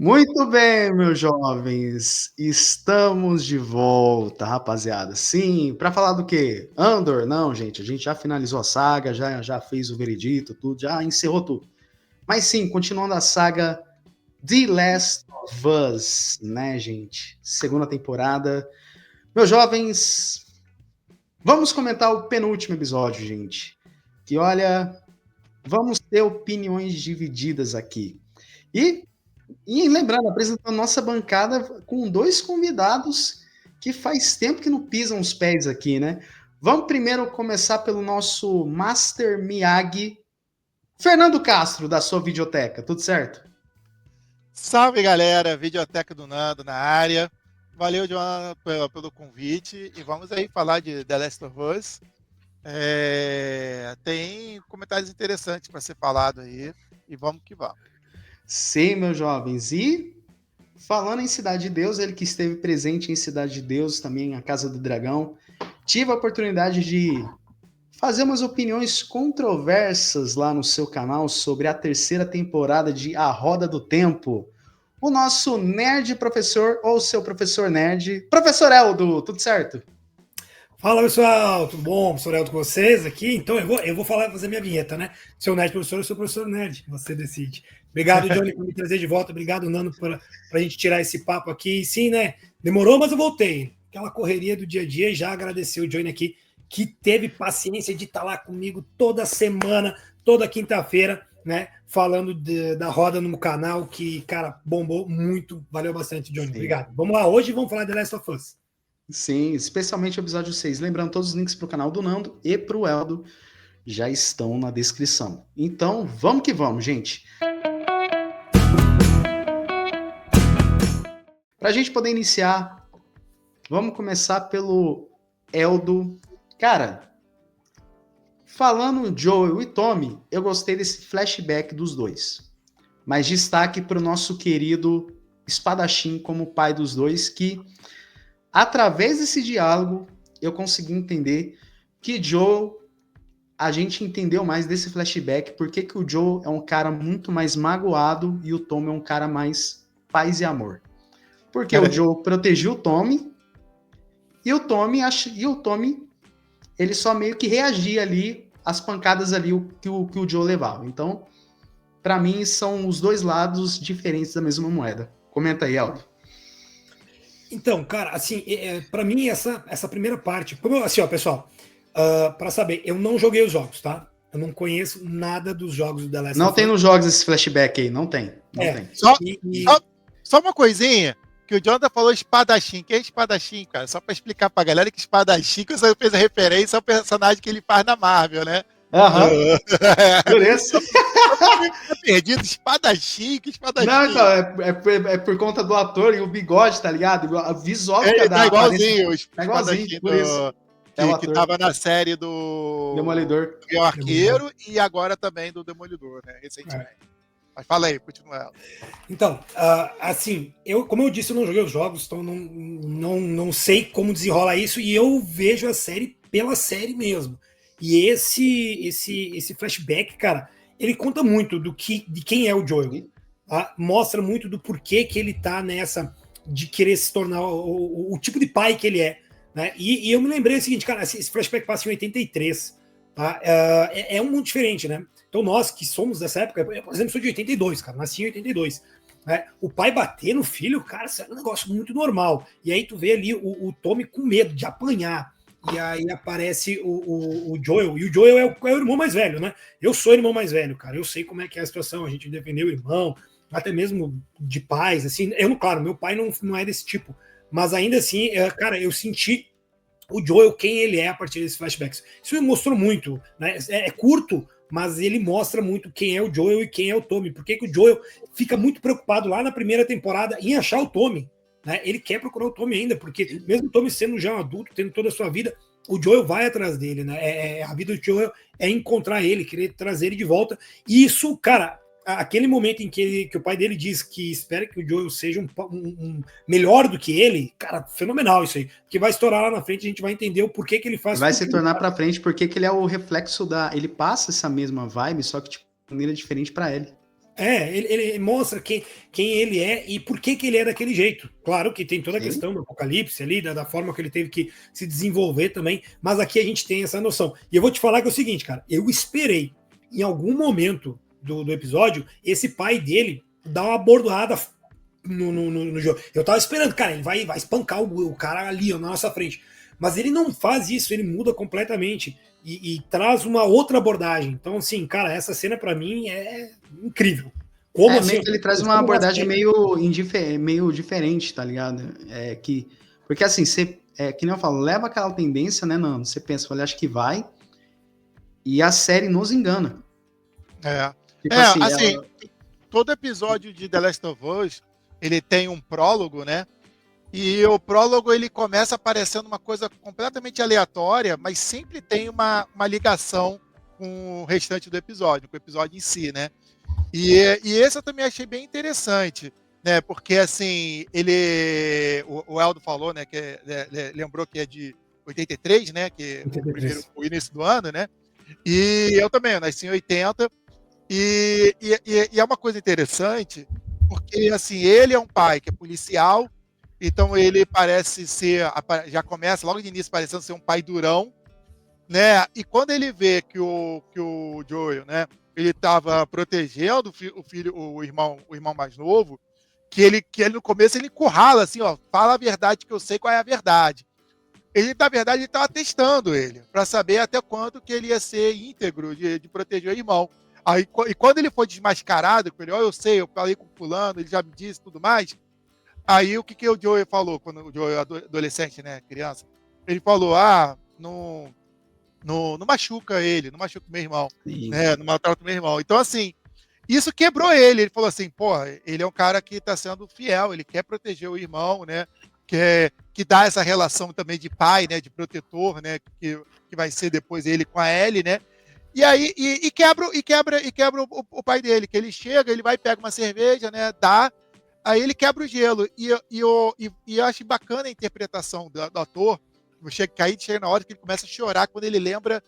Muito bem, meus jovens, estamos de volta, rapaziada. Sim, para falar do quê? Andor? Não, gente, a gente já finalizou a saga, já fez o veredito, tudo, já encerrou tudo. Mas sim, continuando a saga The Last of Us, né, gente? Segunda temporada. Meus jovens, vamos comentar o penúltimo episódio, gente. Que olha, vamos ter opiniões divididas aqui. E lembrando, apresentando nossa bancada com dois convidados que faz tempo que não pisam os pés aqui, né? Vamos primeiro começar pelo nosso Master Miyagi, Fernando Castro, da sua videoteca, tudo certo? Salve, galera! Videoteca do Nando na área. Valeu, João, pelo convite. E vamos aí falar de The Last of Us. Tem comentários interessantes para ser falado aí. E vamos que vamos. Sim, meus jovens. E falando em Cidade de Deus, ele que esteve presente em Cidade de Deus, também a Casa do Dragão, tive a oportunidade de fazer umas opiniões controversas lá no seu canal sobre a terceira temporada de A Roda do Tempo. O nosso nerd professor, ou seu professor nerd, professor Eldo, tudo certo? Fala pessoal, tudo bom? Professor Elton com vocês aqui. Então eu vou fazer minha vinheta, né? Seu nerd professor, eu sou professor nerd, você decide. Obrigado, Johnny, por me trazer de volta. Obrigado, Nando, para a gente tirar esse papo aqui. Sim, né? Demorou, mas eu voltei. Aquela correria do dia a dia. Já agradeci o Johnny aqui, que teve paciência de estar lá comigo toda semana, toda quinta-feira, né? Falando da roda no canal, que, cara, bombou muito. Valeu bastante, Johnny. Sim. Obrigado. Vamos lá, hoje vamos falar de The Last of Us. Sim, especialmente o episódio 6. Lembrando, todos os links para o canal do Nando e para o Eldo já estão na descrição. Então, vamos que vamos, gente. Para a gente poder iniciar, vamos começar pelo Eldo. Cara, falando Joel e Tommy, eu gostei desse flashback dos dois. Mas destaque para o nosso querido espadachim como pai dos dois, que através desse diálogo eu consegui entender que Joel, a gente entendeu mais desse flashback, porque que o Joel é um cara muito mais magoado e o Tommy é um cara mais paz e amor. Porque o Joel protegeu o Tommy e o Tommy ele só meio que reagia ali às pancadas ali que o Joel levava. Então, para mim, são os dois lados diferentes da mesma moeda. Comenta aí, Aldo. Então, cara, assim, para mim essa primeira parte, assim, ó, pessoal, para saber, eu não joguei os jogos, tá? Eu não conheço nada dos jogos do The Last of Us. Não tem nos jogos esse flashback aí, não tem. Não tem. Só uma coisinha, que o Jonathan falou espadachim. Quem é espadachim, cara? Só pra explicar pra galera que espadachim, que você fez a referência ao personagem que ele faz na Marvel, né? Aham. Por isso. Tá perdido, espadachim, que espadachim. Não, então, é por conta do ator e o bigode, tá ligado? A visual fica tá igualzinho, tá igualzinho, por isso. Que tava na série do Demolidor. Do Arqueiro e agora também do Demolidor, né? Recentemente. Mas fala aí, continua. Então, assim, como eu disse, eu não joguei os jogos, então não sei como desenrola isso, e eu vejo a série pela série mesmo. E esse flashback, cara, ele conta muito de quem é o Joel. Tá? Mostra muito do porquê que ele tá nessa de querer se tornar o tipo de pai que ele é. Né? E eu me lembrei o seguinte, cara, esse flashback passa em 83. Tá? É um mundo diferente, né? Então nós que somos dessa época, eu, por exemplo, sou de 82, cara, nasci em 82. Né? O pai bater no filho, cara, isso é um negócio muito normal. E aí tu vê ali o Tommy com medo de apanhar. E aí aparece o Joel, e o Joel é o irmão mais velho, né? Eu sou o irmão mais velho, cara. Eu sei como é que é a situação, a gente defendeu o irmão, até mesmo de pais, assim. Claro, meu pai não é desse tipo, mas ainda assim, cara, eu senti o Joel, quem ele é a partir desses flashbacks. Isso me mostrou muito, né? É curto, mas ele mostra muito quem é o Joel e quem é o Tommy. Por que o Joel fica muito preocupado lá na primeira temporada em achar o Tommy? Né? Ele quer procurar o Tommy ainda, porque mesmo o Tommy sendo já um adulto, tendo toda a sua vida, o Joel vai atrás dele, né? A vida do Joel é encontrar ele, querer trazer ele de volta. E isso, cara, aquele momento em que o pai dele diz que espera que o Joel seja um melhor do que ele, cara, fenomenal isso aí. Porque vai estourar lá na frente, a gente vai entender o porquê que ele faz. Vai se tornar pra frente, porque que ele é o reflexo ele passa essa mesma vibe, só que de maneira diferente pra ele. Ele mostra quem ele é e por que ele é daquele jeito. Claro que tem toda a questão do apocalipse ali, da forma que ele teve que se desenvolver também, mas aqui a gente tem essa noção. E eu vou te falar que é o seguinte, cara, eu esperei em algum momento do episódio esse pai dele dar uma bordoada no jogo. Eu tava esperando, cara, ele vai espancar o cara ali ó, na nossa frente. Mas ele não faz isso, ele muda completamente e traz uma outra abordagem. Então, assim, cara, essa cena pra mim é incrível. Como assim, meio que ele traz uma abordagem meio diferente, tá ligado? Porque assim, você, que nem eu falo, leva aquela tendência, né, Nando? Você pensa, olha, acho que vai, e a série nos engana. Tipo assim, todo episódio de The Last of Us, ele tem um prólogo, né? E o prólogo ele começa aparecendo uma coisa completamente aleatória, mas sempre tem uma ligação com o restante do episódio, com o episódio em si, né? E esse eu também achei bem interessante, né? Porque assim, o Eldo falou, né? Que lembrou que é de 83, né? Que 83. O início do ano, né? E eu também, eu nasci em 80. E é uma coisa interessante, porque assim, ele é um pai que é policial. Então ele parece ser, já começa logo de início parecendo ser um pai durão, né? E quando ele vê que o Joel, né, ele estava protegendo o irmão mais novo, que ele no começo ele encurrala assim, ó, fala a verdade que eu sei qual é a verdade. Ele na verdade ele estava testando ele para saber até quanto que ele ia ser íntegro de proteger o irmão. Aí e quando ele foi desmascarado, ele, ó, eu sei, eu falei com o fulano, ele já me disse tudo mais. Aí o que o Joey falou, quando o Joey é adolescente, né, criança? Ele falou, não machuca ele, não machuca o meu irmão, né, não maltrata o meu irmão. Então, assim, isso quebrou ele. Ele falou assim, porra, ele é um cara que tá sendo fiel, ele quer proteger o irmão, né, que dá essa relação também de pai, né, de protetor, né, que vai ser depois ele com a Ellie, né, e aí, quebra o pai dele, que ele chega, ele vai, pega uma cerveja, né, dá. Aí ele quebra o gelo. E eu acho bacana a interpretação do ator. Chega na hora que ele começa a chorar quando ele lembra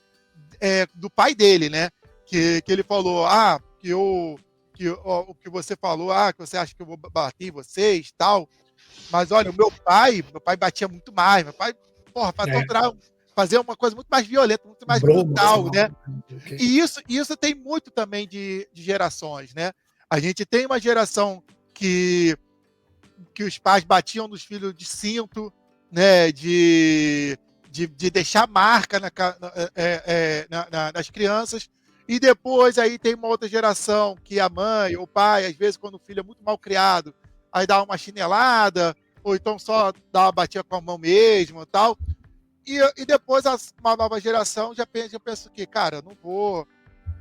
do pai dele, né? Que ele falou, o que você falou, que você acha que eu vou bater em vocês tal. Mas olha, meu pai batia muito mais. Meu pai, porra, fazer uma coisa muito mais violenta, muito mais brutal, né? Okay. E isso tem muito também de gerações, né? A gente tem uma geração que os pais batiam nos filhos de cinto, né, de deixar marca nas crianças, e depois aí tem uma outra geração que a mãe ou o pai, às vezes quando o filho é muito mal criado, aí dá uma chinelada, ou então só dá uma batida com a mão mesmo, tal. E depois uma nova geração já pensa que, cara,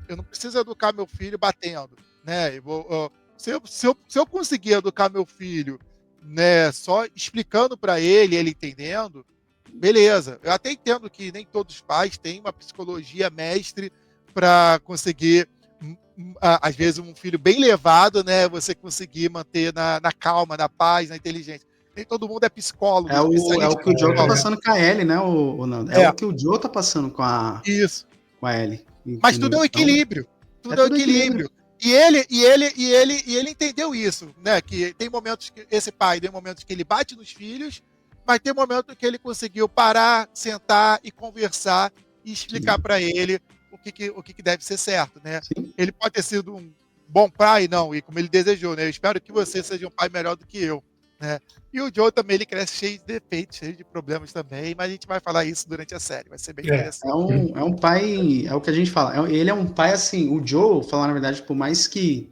eu não preciso educar meu filho batendo, né? Se eu conseguir educar meu filho, né, só explicando para ele entendendo, beleza. Eu até entendo que nem todos os pais têm uma psicologia mestre para conseguir, às vezes, um filho bem levado, né, você conseguir manter na calma, na paz, na inteligência. Nem todo mundo é psicólogo. É o que o Joe tá passando com a Ellie, né, o Nando? É o que o Joe tá passando com a Ellie. Mas tudo é um equilíbrio. Tudo é um equilíbrio. E ele entendeu isso, né? Que tem momentos que esse pai tem momentos que ele bate nos filhos, mas tem momentos que ele conseguiu parar, sentar e conversar e explicar para ele o que deve ser certo, né? Sim. Ele pode ter sido um bom pai, não, e como ele desejou, né? Eu espero que você seja um pai melhor do que eu, né? E o Joe também, ele cresce cheio de defeitos, cheio de problemas também, mas a gente vai falar isso durante a série, vai ser bem interessante. É um pai, é o que a gente fala, ele é um pai assim, o Joe, falar na verdade, por mais que,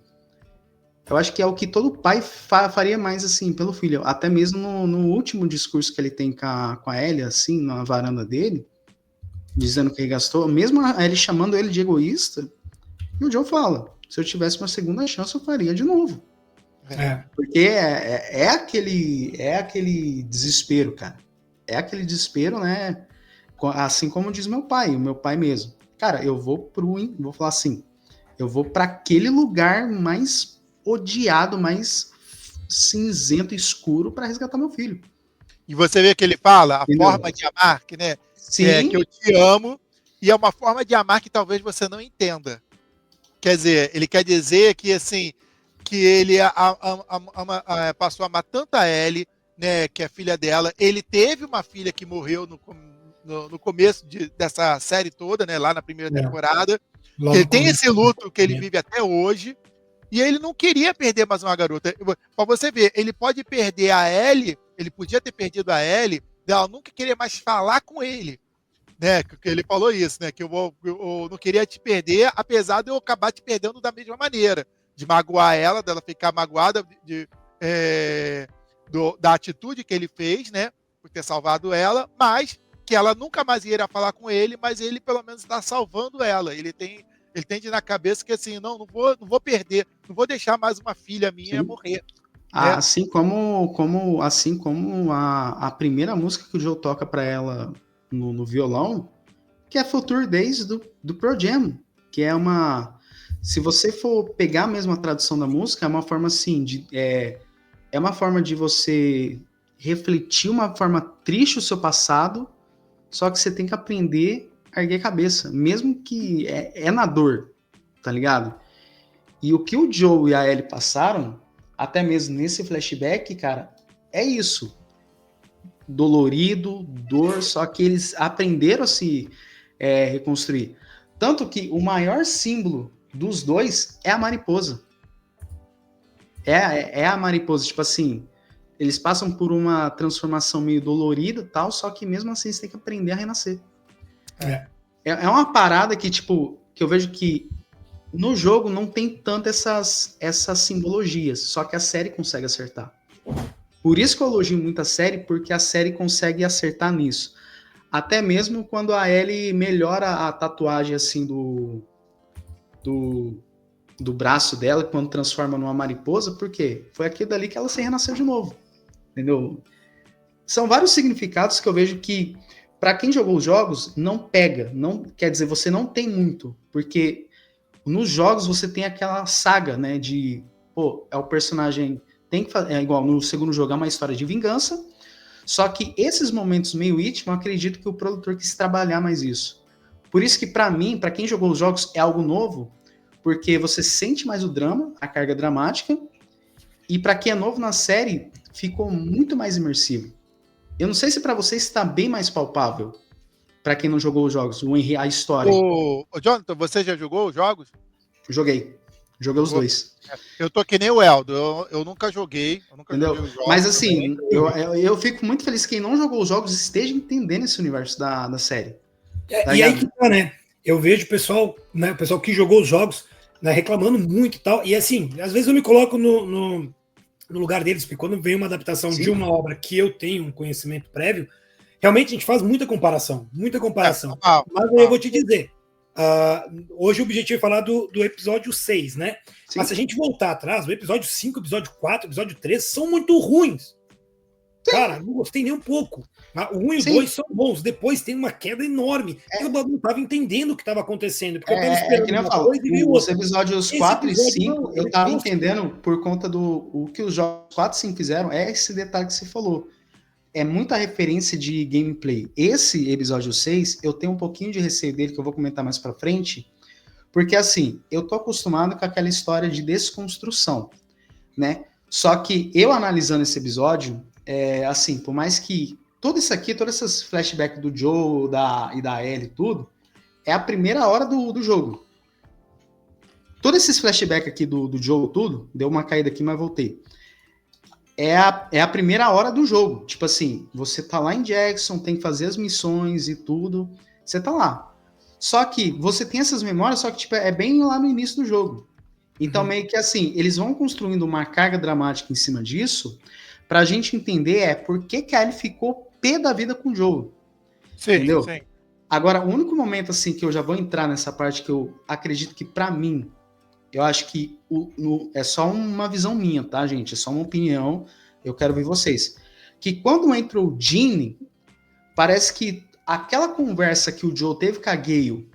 eu acho que é o que todo pai faria mais assim, pelo filho, até mesmo no último discurso que ele tem com a Ellie, assim, na varanda dele, dizendo que ele gastou, mesmo ele chamando ele de egoísta, e o Joe fala, se eu tivesse uma segunda chance, eu faria de novo. Porque é aquele desespero, cara. É aquele desespero, né? Assim como diz meu pai, o meu pai mesmo. Cara, vou falar assim, eu vou para aquele lugar mais odiado, mais cinzento, escuro para resgatar meu filho. E você vê que ele fala, forma de amar, que, né? Sim. Que eu te amo, e é uma forma de amar que talvez você não entenda. Quer dizer, ele quer dizer que, assim, que ele passou a amar tanto a Ellie, né, que é a filha dela. Ele teve uma filha que morreu no começo dessa série toda, né, lá na primeira temporada. Ele tem esse luto que ele vive até hoje. E ele não queria perder mais uma garota. Pra você ver, ele pode perder a Ellie, ele podia ter perdido a Ellie, dela nunca querer mais falar com ele. Né? Que ele falou isso, né? Que eu não queria te perder, apesar de eu acabar te perdendo da mesma maneira. De magoar ela, dela ficar magoada da atitude que ele fez, né? Por ter salvado ela, mas que ela nunca mais iria falar com ele, mas ele pelo menos está salvando ela. Ele tem na cabeça que assim, não vou perder, não vou deixar mais uma filha minha morrer. Assim como a primeira música que o Joe toca para ela no violão, que é Future Days do Pearl Jam, que é se você for pegar mesmo a tradução da música, é uma forma assim, é uma forma de você refletir uma forma triste o seu passado, só que você tem que aprender a erguer a cabeça, mesmo que é na dor, tá ligado? E o que o Joe e a Ellie passaram, até mesmo nesse flashback, cara, é isso. Dolorido, dor, só que eles aprenderam a se reconstruir. Tanto que o maior símbolo dos dois é a mariposa. É a mariposa, tipo assim, eles passam por uma transformação meio dolorida e tal, só que mesmo assim eles têm que aprender a renascer. É uma parada que, tipo, que eu vejo que no jogo não tem tanto essas simbologias, só que a série consegue acertar. Por isso que eu elogio muito a série, porque a série consegue acertar nisso. Até mesmo quando a Ellie melhora a tatuagem, assim, do braço dela, quando transforma numa mariposa, porque foi aquilo dali que ela se renasceu de novo. Entendeu? São vários significados que eu vejo que, para quem jogou os jogos, não pega. Não, quer dizer, você não tem muito, porque nos jogos você tem aquela saga, né, de, é o personagem tem que fazer, igual no segundo jogo, é uma história de vingança, só que esses momentos meio íntimo, eu acredito que o produtor quis trabalhar mais isso. Por isso que, para mim, para quem jogou os jogos, é algo novo, porque você sente mais o drama, a carga dramática, e para quem é novo na série, ficou muito mais imersivo. Eu não sei se para vocês está bem mais palpável, para quem não jogou os jogos, a história. Ô, Jonathan, você já jogou os jogos? Joguei os dois. Eu tô que nem o Eldo, eu nunca joguei. Entendeu? Joguei os jogos. Mas assim, eu fico muito feliz que quem não jogou os jogos esteja entendendo esse universo da série. Tá e aí que tá, né? Eu vejo o pessoal que jogou os jogos, né, reclamando muito e tal. E assim, às vezes eu me coloco no lugar deles, porque quando vem uma adaptação de uma obra que eu tenho um conhecimento prévio, realmente a gente faz muita comparação. Mas eu vou te dizer, hoje o objetivo é falar do episódio 6, né? Sim. Mas se a gente voltar atrás, o episódio 5, episódio 4, episódio 3 são muito ruins. Sim. Cara, não gostei nem um pouco. O 1 e o 2 são bons, depois tem uma queda enorme. Eu não estava entendendo o que estava acontecendo, porque eu estava esperando que nem eu falo, os episódios 4 e 5, eu estava entendendo por conta o que os jogos 4 e 5 fizeram, é esse detalhe que você falou. É muita referência de gameplay. Esse episódio 6, eu tenho um pouquinho de receio dele, que eu vou comentar mais pra frente, porque assim, eu tô acostumado com aquela história de desconstrução, né? Só que eu analisando esse episódio, assim, por mais que tudo isso aqui, todos esses flashbacks do Joe e da Ellie e tudo, é a primeira hora do jogo. Todos esses flashbacks aqui do Joe tudo, deu uma caída aqui, mas voltei. É a primeira hora do jogo. Tipo assim, você tá lá em Jackson, tem que fazer as missões e tudo. Você tá lá. Só que você tem essas memórias, só que tipo, é bem lá no início do jogo. Então, meio que assim, eles vão construindo uma carga dramática em cima disso, pra gente entender por que a Ellie ficou pé da vida com o Joe. Sim, entendeu? Sim. Agora, o único momento assim que eu já vou entrar nessa parte que eu acredito que pra mim, eu acho que é só uma visão minha, tá, gente? É só uma opinião. Eu quero ver vocês. Que quando entra o Gene, parece que aquela conversa que o Joe teve com a Gale,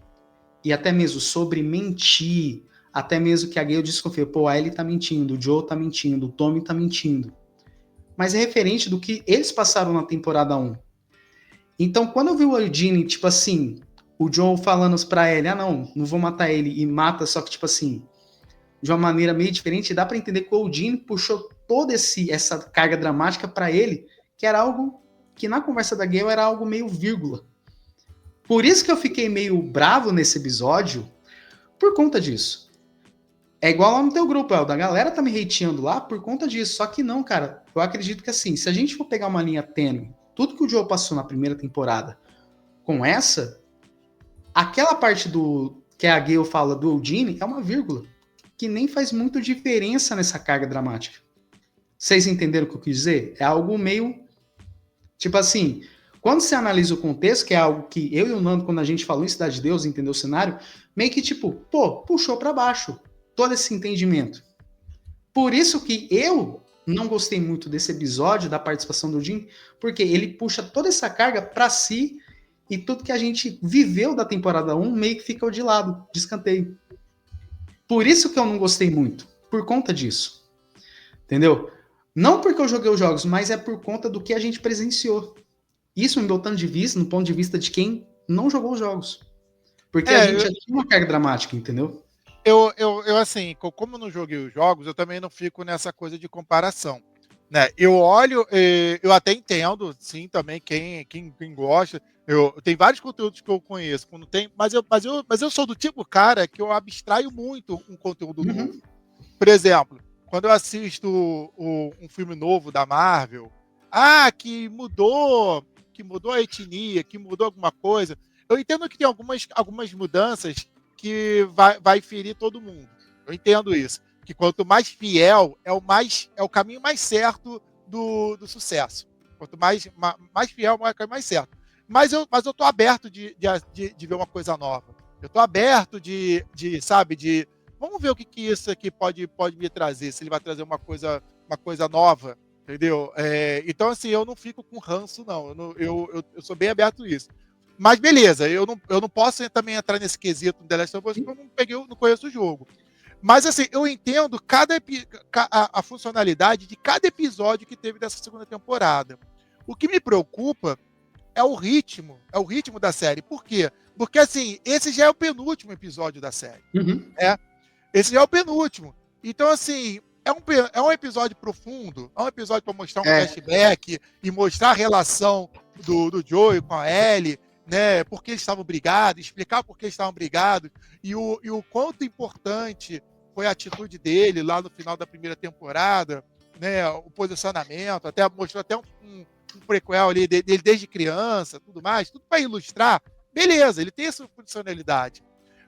e até mesmo sobre mentir, até mesmo que a Gale desconfia, a Ellie tá mentindo, o Joe tá mentindo, o Tommy tá mentindo. Mas é referente do que eles passaram na temporada 1. Então, quando eu vi o Gene, tipo assim, o Joe falando pra Ellie, não vou matar ele, e mata, só que tipo assim, de uma maneira meio diferente. Dá pra entender que o Odin puxou toda essa carga dramática pra ele, que era algo que na conversa da Gale era algo meio vírgula. Por isso que eu fiquei meio bravo nesse episódio, por conta disso. É igual lá no teu grupo, Elda. A galera tá me hateando lá por conta disso. Só que não, cara. Eu acredito que assim, se a gente for pegar uma linha tênue, tudo que o Joe passou na primeira temporada com essa, aquela parte do que a Gale fala do Eugene é uma vírgula, que nem faz muito diferença nessa carga dramática. Vocês entenderam o que eu quis dizer? É algo meio... Tipo assim, quando você analisa o contexto, que é algo que eu e o Nando, quando a gente falou em Cidade de Deus, entendeu o cenário, meio que tipo, pô, puxou pra baixo todo esse entendimento. Por isso que eu não gostei muito desse episódio, da participação do Jim, porque ele puxa toda essa carga pra si e tudo que a gente viveu da temporada 1 meio que fica de lado, de escanteio. Por isso que eu não gostei muito, por conta disso. Entendeu? Não porque eu joguei os jogos, mas é por conta do que a gente presenciou. Isso me botando de vista, no ponto de vista de quem não jogou os jogos. Porque a gente já tinha uma carga dramática, entendeu? Eu assim, como eu não joguei os jogos, eu também não fico nessa coisa de comparação. Né? Eu olho, eu até entendo, sim, também, quem gosta. Tem vários conteúdos que eu conheço, quando tem, mas eu sou do tipo cara que eu abstraio muito um conteúdo novo. Por exemplo, quando eu assisto um filme novo da Marvel, que mudou a etnia, que mudou alguma coisa. Eu entendo que tem algumas mudanças que vai ferir todo mundo. Eu entendo isso. Que quanto mais fiel, é o caminho mais certo do sucesso. Quanto mais fiel, é o caminho mais certo. Mas eu tô aberto de ver uma coisa nova. Eu tô aberto sabe, vamos ver o que isso aqui pode me trazer, se ele vai trazer uma coisa nova, entendeu? Então, assim, eu não fico com ranço, não. Eu sou bem aberto a isso. Mas beleza, eu não posso também entrar nesse quesito no The Last of Us porque eu não conheço o jogo. Mas assim, eu entendo a funcionalidade de cada episódio que teve dessa segunda temporada. O que me preocupa é o ritmo da série. Por quê? Porque assim, esse já é o penúltimo episódio da série. Esse já é o penúltimo. Então assim, é um episódio profundo, é um episódio para mostrar um flashback e mostrar a relação do Joey com a Ellie, né? Por que eles estavam brigados, explicar por que eles estavam brigados e o quanto importante foi a atitude dele lá no final da primeira temporada, né? O posicionamento, até mostrou até um prequel ali dele desde criança, tudo mais, tudo para ilustrar. Beleza, ele tem essa funcionalidade.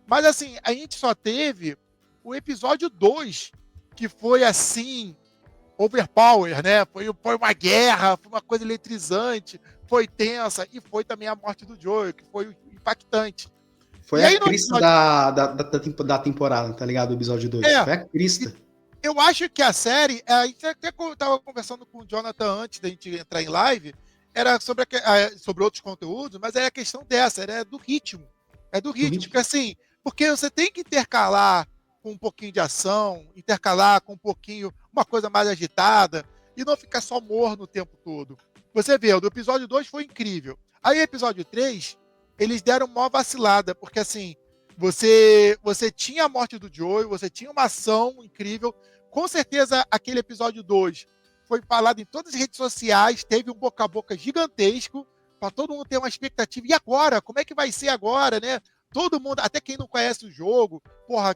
Mas assim, a gente só teve o episódio 2, que foi assim, overpower, né? Foi uma guerra, foi uma coisa eletrizante, foi tensa, e foi também a morte do Joel, que foi impactante. Foi a crista da temporada, tá ligado? O episódio 2. Foi a crista. Eu acho que a série, a gente até estava conversando com o Jonathan antes da gente entrar em live, era sobre outros conteúdos, mas é a questão dessa, era do ritmo. É do ritmo, porque assim, porque você tem que intercalar com um pouquinho de ação, intercalar com um pouquinho, uma coisa mais agitada, e não ficar só morno o tempo todo. Você vê, o do episódio 2 foi incrível. Aí o episódio 3, eles deram uma vacilada, porque assim, você tinha a morte do Joey, você tinha uma ação incrível. Com certeza, aquele episódio 2 foi falado em todas as redes sociais, teve um boca a boca gigantesco, para todo mundo ter uma expectativa. E agora? Como é que vai ser agora, né? Todo mundo, até quem não conhece o jogo,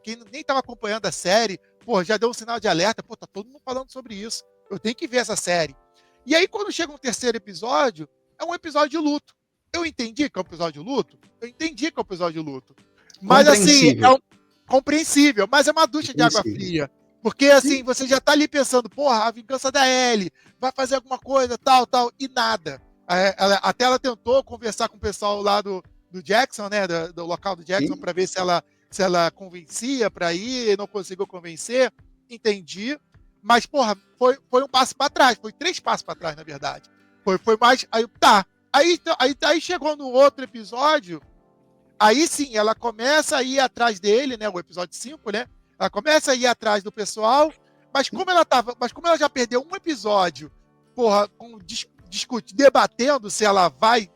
quem nem estava acompanhando a série, já deu um sinal de alerta, tá todo mundo falando sobre isso. Eu tenho que ver essa série. E aí, quando chega um terceiro episódio, é um episódio de luto. Eu entendi que é um episódio de luto? Eu entendi que é um episódio de luto. Mas assim, compreensível, mas é uma ducha de água fria. Porque assim, você já tá ali pensando, a vingança da Ellie, vai fazer alguma coisa, tal, e nada. Até ela tentou conversar com o pessoal lá do Jackson, né, do local do Jackson, para ver se ela convencia para ir, não conseguiu convencer, entendi. Mas, foi um passo para trás, foi 3 passos para trás, na verdade. Foi mais, aí chegou no outro episódio, aí sim, ela começa a ir atrás dele, né, o episódio 5, né, ela começa a ir atrás do pessoal, mas como ela já perdeu um episódio, debatendo se ela vai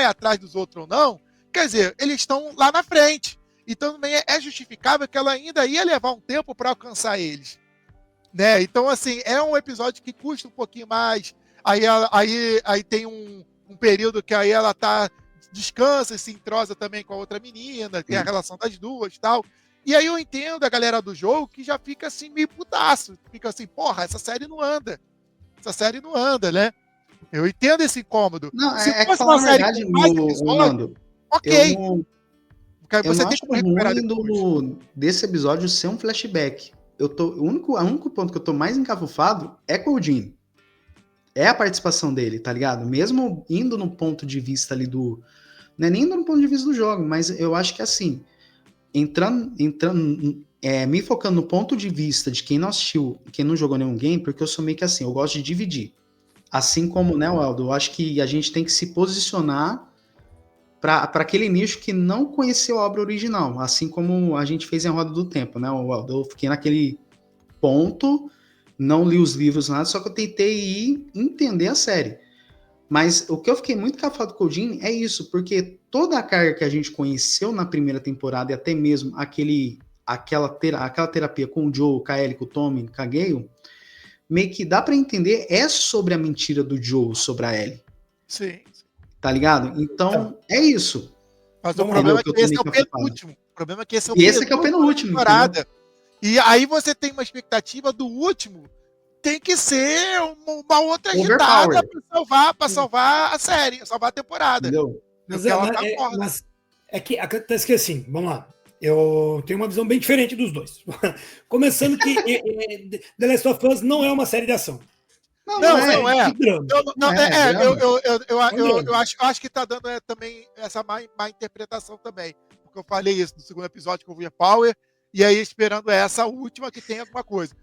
atrás dos outros ou não, quer dizer, eles estão lá na frente. Então também é justificável que ela ainda ia levar um tempo para alcançar eles, né? Então, assim, é um episódio que custa um pouquinho mais. Aí tem um período que aí ela descansa e se entrosa também com a outra menina, tem a relação das duas e tal. E aí eu entendo a galera do jogo que já fica assim meio putaço. Fica assim, porra, essa série não anda. Essa série não anda, né? Eu entendo esse incômodo. Não, Se é que fosse falar uma a série verdade, com mais o episódios, Nando, ok. eu Você não tem acho como recuperar ruim depois. desse episódio ser um flashback. O único ponto que eu tô mais encafufado é com o Jim. É a participação dele, tá ligado? Mesmo indo no ponto de vista ali do. Não é nem indo no ponto de vista do jogo, mas eu acho que assim, me focando no ponto de vista de quem não assistiu, quem não jogou nenhum game, porque eu sou meio que assim, eu gosto de dividir. Assim como, né, Waldo, eu acho que a gente tem que se posicionar para aquele nicho que não conheceu a obra original, assim como a gente fez em Roda do Tempo, né, Waldo? Eu fiquei naquele ponto, não li os livros nada, só que eu tentei ir entender a série. Mas o que eu fiquei muito cafado com o Jim é isso, porque toda a carga que a gente conheceu na primeira temporada e até mesmo aquela terapia com o Joe, com a Ellie, com o Tommy, com a Gale, meio que dá para entender é sobre a mentira do Joe sobre a Ellie. Sim. Tá ligado? Então, é isso. Mas o Vamos problema lá. é que esse é o penúltimo. O problema é que esse é o E esse aqui é o penúltimo, temporada. E aí você tem uma expectativa do último. Tem que ser uma outra agitada para salvar a série, salvar a temporada. Entendeu? Mas é que acontece que assim, vamos lá. Eu tenho uma visão bem diferente dos dois. Começando que The Last of Us não é uma série de ação. Não é. Eu acho que tá dando também essa má interpretação também. Porque eu falei isso no segundo episódio com o Via Power, e aí esperando essa última que tem alguma coisa.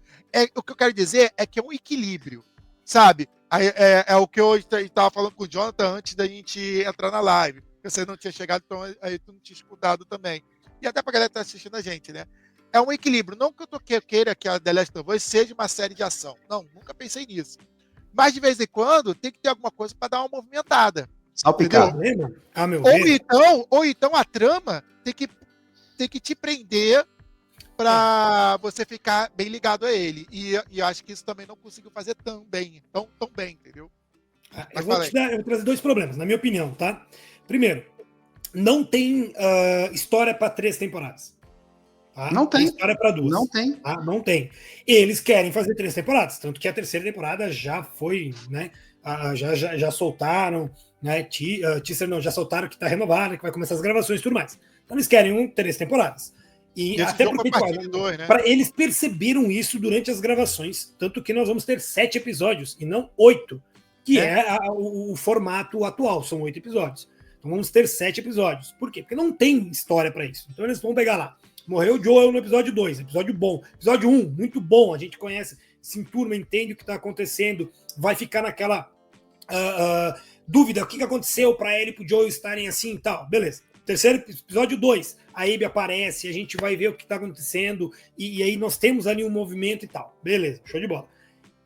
O que eu quero dizer é que é um equilíbrio, sabe? É o que eu estava falando com o Jonathan antes da gente entrar na live. Você não tinha chegado, então aí tu não tinha escutado também. E até pra galera que tá assistindo a gente, né? É um equilíbrio. Não que eu queira que a The Last of Us seja uma série de ação. Não, nunca pensei nisso. Mas de vez em quando tem que ter alguma coisa para dar uma movimentada. Salpicado. Ou então a trama tem que te prender para você ficar bem ligado a ele. E eu acho que isso também não conseguiu fazer tão bem, entendeu? Eu vou trazer dois problemas, na minha opinião, tá? Primeiro, não tem história para 3 temporadas. Tá? Não tem. História para 2. Não tem. Tá? Não tem. Eles querem fazer 3 temporadas, tanto que a terceira temporada já foi, né? Já soltaram, né? Teaser não, já soltaram que tá renovada, que vai começar as gravações e tudo mais. Então eles querem 3 temporadas. E até porque né? Eles perceberam isso durante as gravações, tanto que nós vamos ter 7 episódios e não 8, que é o formato atual, são 8 episódios. Então vamos ter 7 episódios. Por quê? Porque não tem história para isso. Então eles vão pegar lá. Morreu o Joel no episódio 2, episódio bom. Episódio 1, muito bom, a gente conhece, se enturma, entende o que está acontecendo, vai ficar naquela dúvida, o que aconteceu para ele e pro Joel estarem assim e tal. Beleza. Terceiro episódio 2, a Abby aparece, a gente vai ver o que está acontecendo, e aí nós temos ali um movimento e tal. Beleza, show de bola.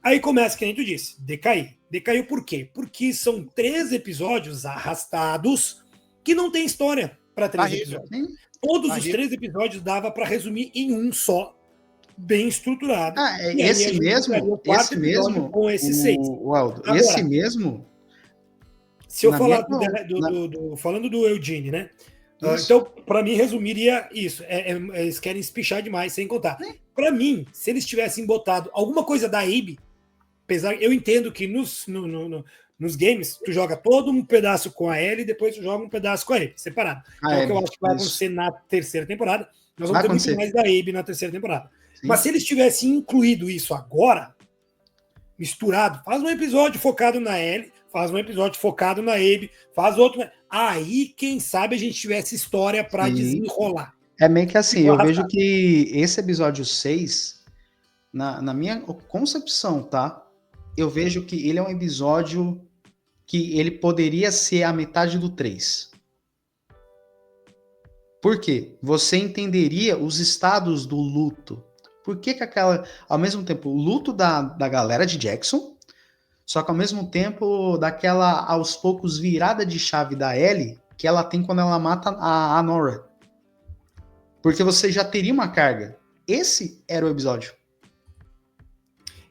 Aí começa, que a gente disse, decair. Decaiu por quê? Porque são 3 episódios arrastados que não tem história para 3 episódios. Todos os 3 episódios dava para resumir em um só, bem estruturado. Esse mesmo com esse 6. Waldo, esse mesmo. Se eu falar falando do Eugene, né? Então, para mim, resumiria isso. Eles querem espichar demais, sem contar. Para mim, se eles tivessem botado alguma coisa da Abby, apesar, eu entendo que nos games, tu joga todo um pedaço com a Ellie e depois tu joga um pedaço com a Abby, separado. Então, é o que eu acho que vai acontecer na terceira temporada. Nós vamos ter muito mais da Abby na terceira temporada. Sim. Mas se eles tivessem incluído isso agora, misturado, faz um episódio focado na Ellie, faz um episódio focado na Abby, faz outro... Aí, quem sabe, a gente tivesse história para desenrolar. É meio que assim, eu vejo que esse episódio 6, na minha concepção, tá? Eu vejo que ele é um episódio que ele poderia ser a metade do 3. Por quê? Você entenderia os estados do luto. Por que ao mesmo tempo, o luto da galera de Jackson, só que ao mesmo tempo daquela, aos poucos, virada de chave da Ellie, que ela tem quando ela mata a Nora. Porque você já teria uma carga. Esse era o episódio.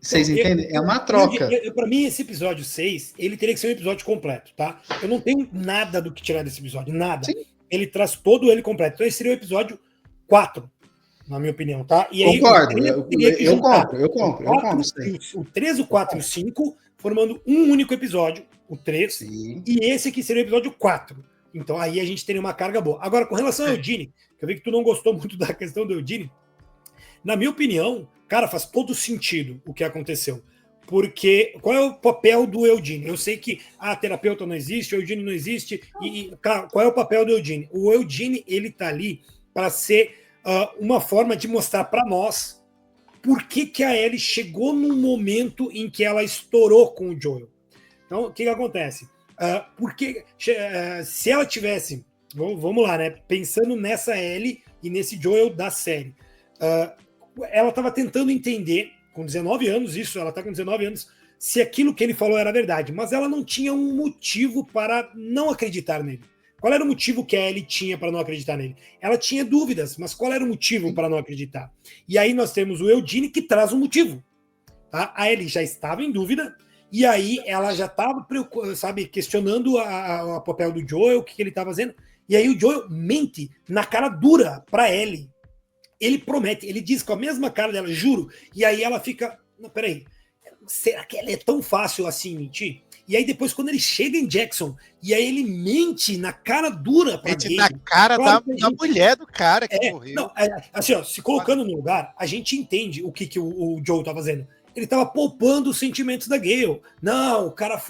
Vocês entendem? É uma troca. Para mim, esse episódio 6, ele teria que ser um episódio completo, tá? Eu não tenho nada do que tirar desse episódio, nada. Sim. Ele traz todo ele completo. Então esse seria o episódio 4, na minha opinião, tá? E aí, Concordo, eu compro. O 3, o 4 e o 5, formando um único episódio, o 3, Sim. e esse aqui seria o episódio 4. Então aí a gente teria uma carga boa. Agora, com relação ao Eugene, que eu vi que tu não gostou muito da questão do Eugene, na minha opinião, cara, faz todo sentido o que aconteceu. Porque qual é o papel do Eugene? Eu sei que a terapeuta não existe, o Eugene não existe, e cara, qual é o papel do Eugene? O Eugene, ele tá ali para ser uma forma de mostrar para nós por que a Ellie chegou num momento em que ela estourou com o Joel. Então, o que acontece? Porque se ela tivesse, vamos lá, né? Pensando nessa Ellie e nesse Joel da série, ela estava tentando entender, com 19 anos, ela está com 19 anos, se aquilo que ele falou era verdade, mas ela não tinha um motivo para não acreditar nele. Qual era o motivo que a Ellie tinha para não acreditar nele? Ela tinha dúvidas, mas qual era o motivo para não acreditar? E aí nós temos o Eugene que traz um motivo. Tá? A Ellie já estava em dúvida, e aí ela já estava, sabe, questionando o papel do Joel, o que ele estava fazendo. E aí o Joel mente na cara dura para Ellie. Ele promete, ele diz com a mesma cara dela, juro. E aí ela fica, não, peraí, será que ela é tão fácil assim mentir? E aí depois, quando ele chega em Jackson, e aí ele mente na cara dura pra Mente na cara da mulher do cara que morreu. Não, assim, ó, se colocando no lugar, a gente entende o que o Joe tá fazendo. Ele tava poupando os sentimentos da Gale. Não, o cara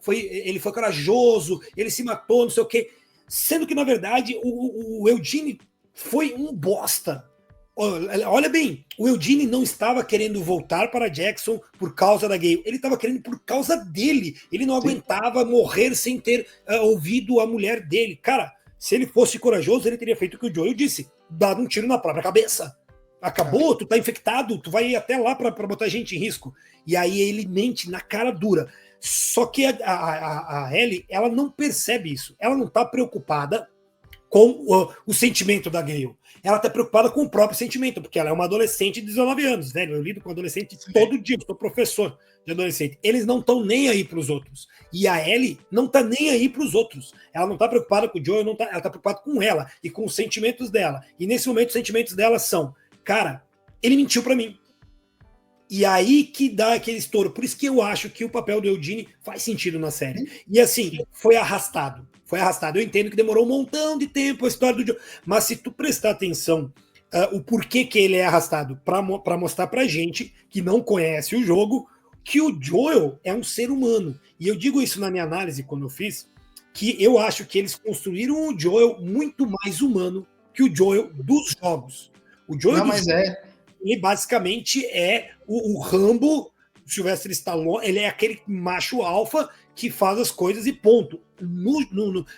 ele foi corajoso, ele se matou, não sei o quê. Sendo que, na verdade, o Eugene foi um bosta. Olha bem, o Eugene não estava querendo voltar para Jackson por causa da Gale, ele estava querendo por causa dele. Ele não aguentava morrer sem ter ouvido a mulher dele. Cara, se ele fosse corajoso, ele teria feito o que o Joel disse, dado um tiro na própria cabeça. Acabou, tu tá infectado, tu vai até lá para botar gente em risco. E aí ele mente na cara dura. Só que a Ellie, ela não percebe isso. Ela não tá preocupada com o sentimento da Gale. Ela está preocupada com o próprio sentimento, porque ela é uma adolescente de 19 anos, né? Eu lido com adolescente todo dia, eu sou professor de adolescente. Eles não estão nem aí para os outros. E a Ellie não está nem aí para os outros. Ela não está preocupada com o Joel, ela está preocupada com ela e com os sentimentos dela. E nesse momento, os sentimentos dela são, cara, ele mentiu para mim. E aí que dá aquele estouro. Por isso que eu acho que o papel do Eugene faz sentido na série. E assim, foi arrastado. Eu entendo que demorou um montão de tempo a história do Joel. Mas se tu prestar atenção o porquê que ele é arrastado, para mostrar pra gente que não conhece o jogo, que o Joel é um ser humano. E eu digo isso na minha análise, quando eu fiz, que eu acho que eles construíram o Joel muito mais humano que o Joel dos jogos. O Joel ele basicamente é o Rambo, Sylvester Stallone, ele é aquele macho alfa que faz as coisas e ponto.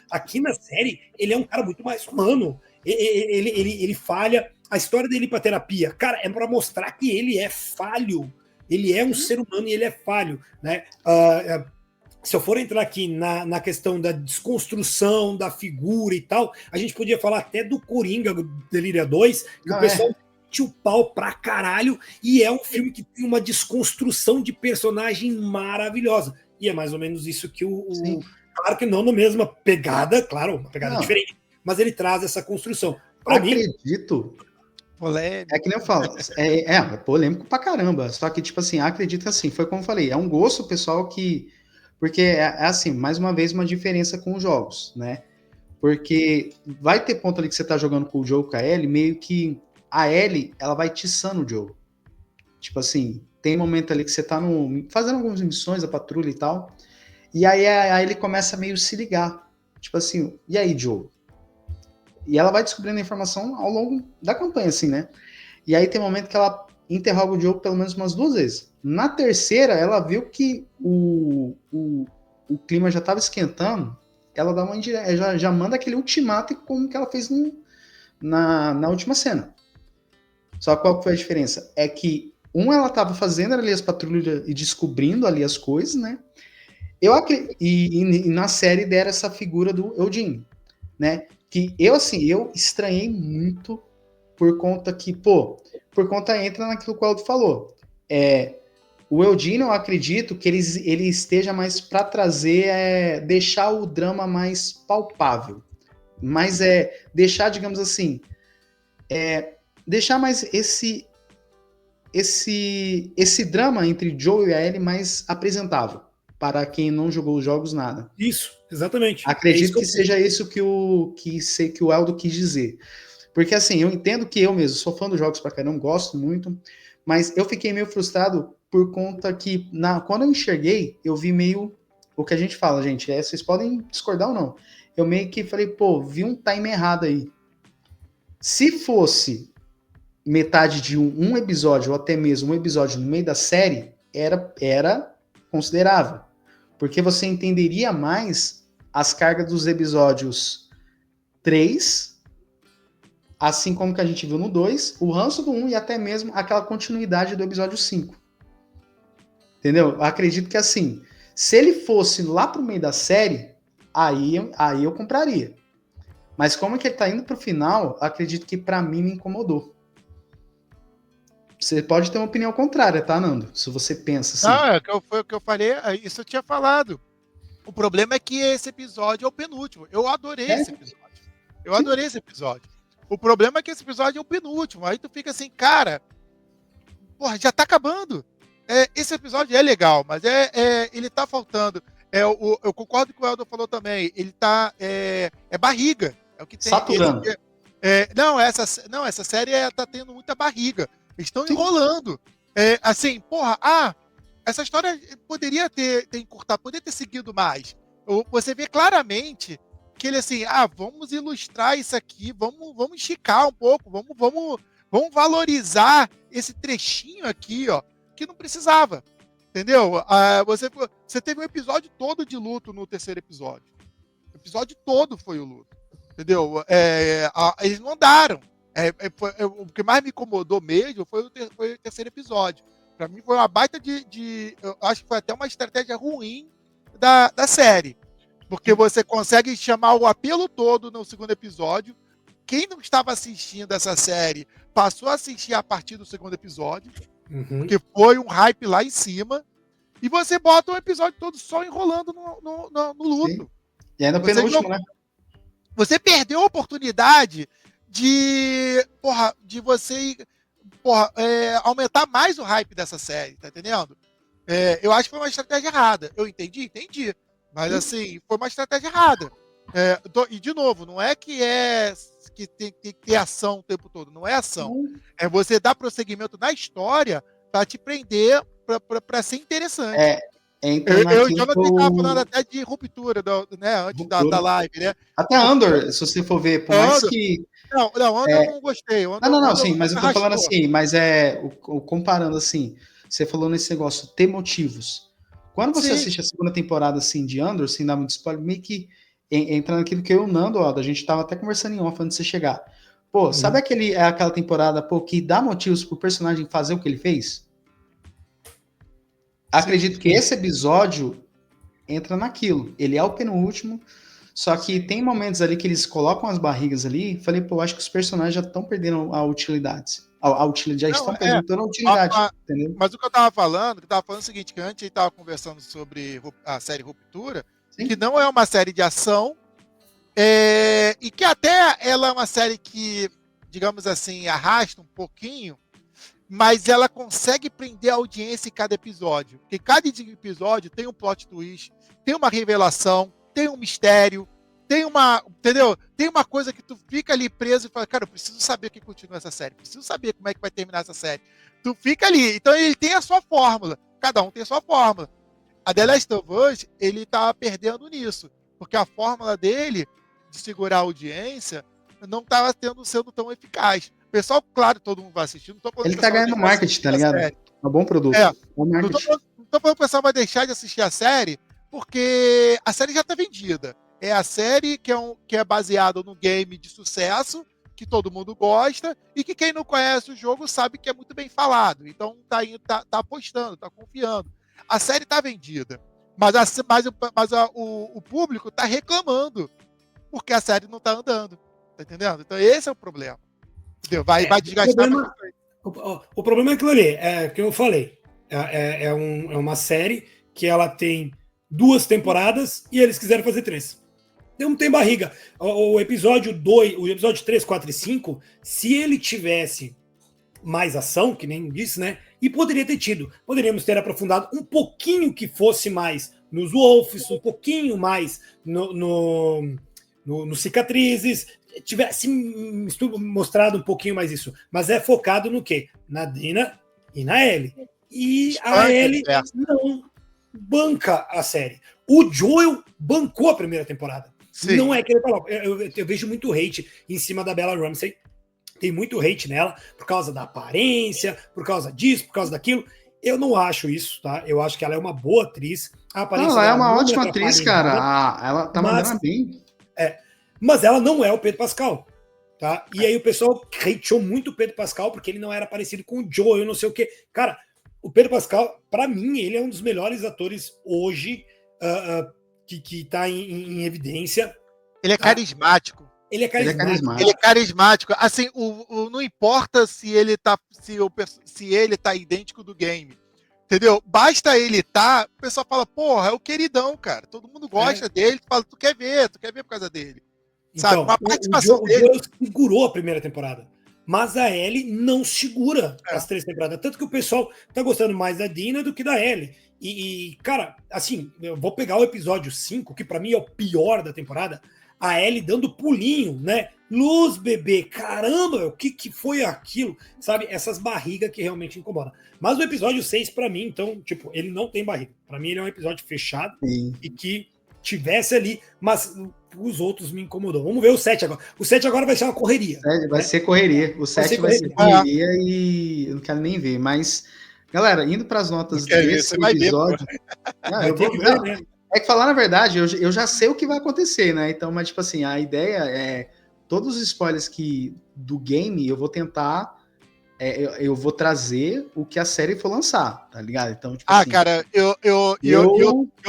Aqui na série, ele é um cara muito mais humano. Ele falha. A história dele para terapia, cara, é para mostrar que ele é falho. Ele é um ser humano e ele é falho, né? Se eu for entrar aqui na questão da desconstrução da figura e tal, a gente podia falar até do Coringa, Delírio 2, que o pessoal o pau pra caralho, e é um filme que tem uma desconstrução de personagem maravilhosa. E é mais ou menos isso que claro que não na mesma pegada, claro, uma pegada diferente, mas ele traz essa construção. Acredito. É que nem eu falo, é polêmico pra caramba, só que, tipo assim, acredito que assim, foi como eu falei, é um gosto pessoal que, porque é assim, mais uma vez, uma diferença com os jogos, né? Porque vai ter ponto ali que você tá jogando com o Joe, com a Ellie, meio que a Ellie, ela vai tiçando o Joe. Tipo assim, tem momento ali que você tá fazendo algumas missões, a patrulha e tal, e aí ele começa a meio se ligar. Tipo assim, e aí, Joe? E ela vai descobrindo a informação ao longo da campanha, assim, né? E aí tem momento que ela interroga o Joe pelo menos umas 2 vezes. Na terceira, ela viu que o clima já tava esquentando, ela dá uma indireta, já manda aquele ultimato como que ela fez na última cena. Só que qual que foi a diferença? É que ela estava fazendo ali as patrulhas e descobrindo ali as coisas, né? E na série deram essa figura do Eugene, né? Que eu estranhei muito, por conta que, por conta entra naquilo que o Aldo falou. O Eugene, eu acredito que ele esteja mais para trazer, deixar o drama mais palpável. Mas deixar, digamos assim, deixar mais esse drama entre Joe e a Ellie mais apresentável. Para quem não jogou os jogos, nada. Isso, exatamente. Acredito que seja isso que o Eldo quis dizer. Porque assim, eu entendo que eu mesmo sou fã dos jogos pra caramba, gosto muito, mas eu fiquei meio frustrado por conta que, quando eu enxerguei, eu vi meio o que a gente fala, gente, vocês podem discordar ou não. Eu meio que falei, vi um time errado aí. Se fosse metade de um episódio, ou até mesmo um episódio no meio da série, era considerável. Porque você entenderia mais as cargas dos episódios 3, assim como que a gente viu no 2, o ranço do 1 e até mesmo aquela continuidade do episódio 5. Entendeu? Eu acredito que assim, se ele fosse lá pro meio da série, aí eu compraria. Mas como que ele tá indo pro final, acredito que pra mim me incomodou. Você pode ter uma opinião contrária, tá, Nando? Se você pensa assim. Não, foi o que eu falei, isso eu tinha falado. O problema é que esse episódio é o penúltimo. Eu adorei esse episódio. Eu adorei esse episódio. O problema é que esse episódio é o penúltimo. Aí tu fica assim, cara, porra, já tá acabando. Esse episódio é legal, mas ele tá faltando. Eu concordo com o Eldo falou também. Ele tá. É barriga. É o que tem. Saturando. Essa série tá tendo muita barriga. Eles estão enrolando. Assim, porra, essa história poderia ter encurtado, poderia ter seguido mais. Você vê claramente que ele assim, vamos ilustrar isso aqui, vamos esticar um pouco, vamos valorizar esse trechinho aqui, ó, que não precisava. Entendeu? Você teve um episódio todo de luto no terceiro episódio. O episódio todo foi o luto. Entendeu? Eles não andaram. O que mais me incomodou mesmo foi o terceiro episódio. Pra mim foi uma baita eu acho que foi até uma estratégia ruim da série. Porque você consegue chamar o apelo todo no segundo episódio. Quem não estava assistindo essa série passou a assistir a partir do segundo episódio. Porque foi um hype lá em cima. E você bota o episódio todo só enrolando no luto. Sim. E ainda penúltimo, né? Você perdeu a oportunidade de você aumentar mais o hype dessa série, tá entendendo? Eu acho que foi uma estratégia errada. Eu entendi. Mas assim, foi uma estratégia errada. E de novo, não é que tem que ter ação o tempo todo, não é ação. É você dar prosseguimento na história para te prender, para ser interessante. Eu e o Jonathan estava falando até de ruptura, né, antes da live, né? Até Andor, se você for ver, por mais que... Não, Andor eu não gostei. Não, sim, mas eu tô falando assim, mas comparando assim, você falou nesse negócio, ter motivos. Quando você assiste a segunda temporada, assim, de Andor, sem dar muito spoiler, meio que entra naquilo que eu e o Nando, a gente tava até conversando em off antes de você chegar. Sabe aquela temporada, que dá motivos pro personagem fazer o que ele fez? Acredito que esse episódio entra naquilo. Ele é o penúltimo, só que tem momentos ali que eles colocam as barrigas ali. Falei, acho que os personagens já estão perdendo a utilidade. Já estão perdendo toda a utilidade. Entendeu? Mas o que eu tava falando é o seguinte, que antes a gente tava conversando sobre a série Ruptura, que não é uma série de ação, e que até ela é uma série que, digamos assim, arrasta um pouquinho, mas ela consegue prender a audiência em cada episódio. Porque cada episódio tem um plot twist, tem uma revelação, tem um mistério, entendeu? Tem uma coisa que tu fica ali preso e fala, cara, eu preciso saber o que continua essa série, preciso saber como é que vai terminar essa série. Tu fica ali. Então ele tem a sua fórmula. Cada um tem a sua fórmula. A The Last of Us, ele tá perdendo nisso. Porque a fórmula dele, de segurar a audiência, não estava sendo tão eficaz. O pessoal, claro, todo mundo vai assistir. Ele tá ganhando marketing, tá ligado? É um bom produto. Não tô falando que o pessoal vai deixar de assistir a série, porque a série já tá vendida. É a série que é baseada no game de sucesso, que todo mundo gosta, e que quem não conhece o jogo sabe que é muito bem falado. Então tá apostando, tá confiando. A série tá vendida. Mas o público tá reclamando, porque a série não tá andando. Tá entendendo? Então esse é o problema. Entendeu? Vai desgastar problema, o problema é aquilo ali, é que eu falei. É uma série que ela tem 2 temporadas e eles quiseram fazer 3. Não tem barriga. O episódio 2, o episódio 3, 4 e 5, se ele tivesse mais ação, que nem disse, né? E poderia ter tido. Poderíamos ter aprofundado um pouquinho que fosse mais nos Wolves, um pouquinho mais no Cicatrizes, tivesse mostrado um pouquinho mais isso. Mas é focado no quê? Na Dina e na Ellie. E a Ellie não banca a série. O Joel bancou a primeira temporada. Sim. Não é que ele falou. Eu vejo muito hate em cima da Bella Ramsey. Tem muito hate nela por causa da aparência, por causa disso, por causa daquilo. Eu não acho isso, tá? Eu acho que ela é uma boa atriz. A aparência ela é uma ótima atriz, cara. Ela tá mandando bem. Mas ela não é o Pedro Pascal, tá? E aí o pessoal hateou muito o Pedro Pascal porque ele não era parecido com o Joel, não sei o quê. Cara, o Pedro Pascal, pra mim, ele é um dos melhores atores hoje que tá em evidência. Ele é carismático. Ele é carismático. Ele é carismático. Assim, não importa se ele tá idêntico do game. Entendeu? Basta ele o pessoal fala, porra, é o queridão, cara. Todo mundo gosta dele, tu fala, tu quer ver por causa dele. Sabe? Então, uma participação dele. O Joel segurou a primeira temporada. Mas a Ellie não segura as 3 temporadas. Tanto que o pessoal tá gostando mais da Dina do que da Ellie. E, cara, assim, eu vou pegar o episódio 5, que pra mim é o pior da temporada. A Ellie dando pulinho, né? Luz, bebê, caramba, o que foi aquilo? Sabe, essas barrigas que realmente incomodam. Mas o episódio 6, pra mim, então, tipo, ele não tem barriga. Pra mim, ele é um episódio fechado. Sim. E que tivesse ali, mas os outros me incomodou. Vamos ver o 7 agora. O 7 agora vai ser uma correria. Vai ser correria. O 7 vai ser correria e eu não quero nem ver. Mas, galera, indo para as notas desse episódio... É que falar na verdade, eu já sei o que vai acontecer, né? Então, mas tipo assim, a ideia é todos os spoilers do game eu vou tentar, eu vou trazer o que a série for lançar, tá ligado? Então, tipo assim, cara, eu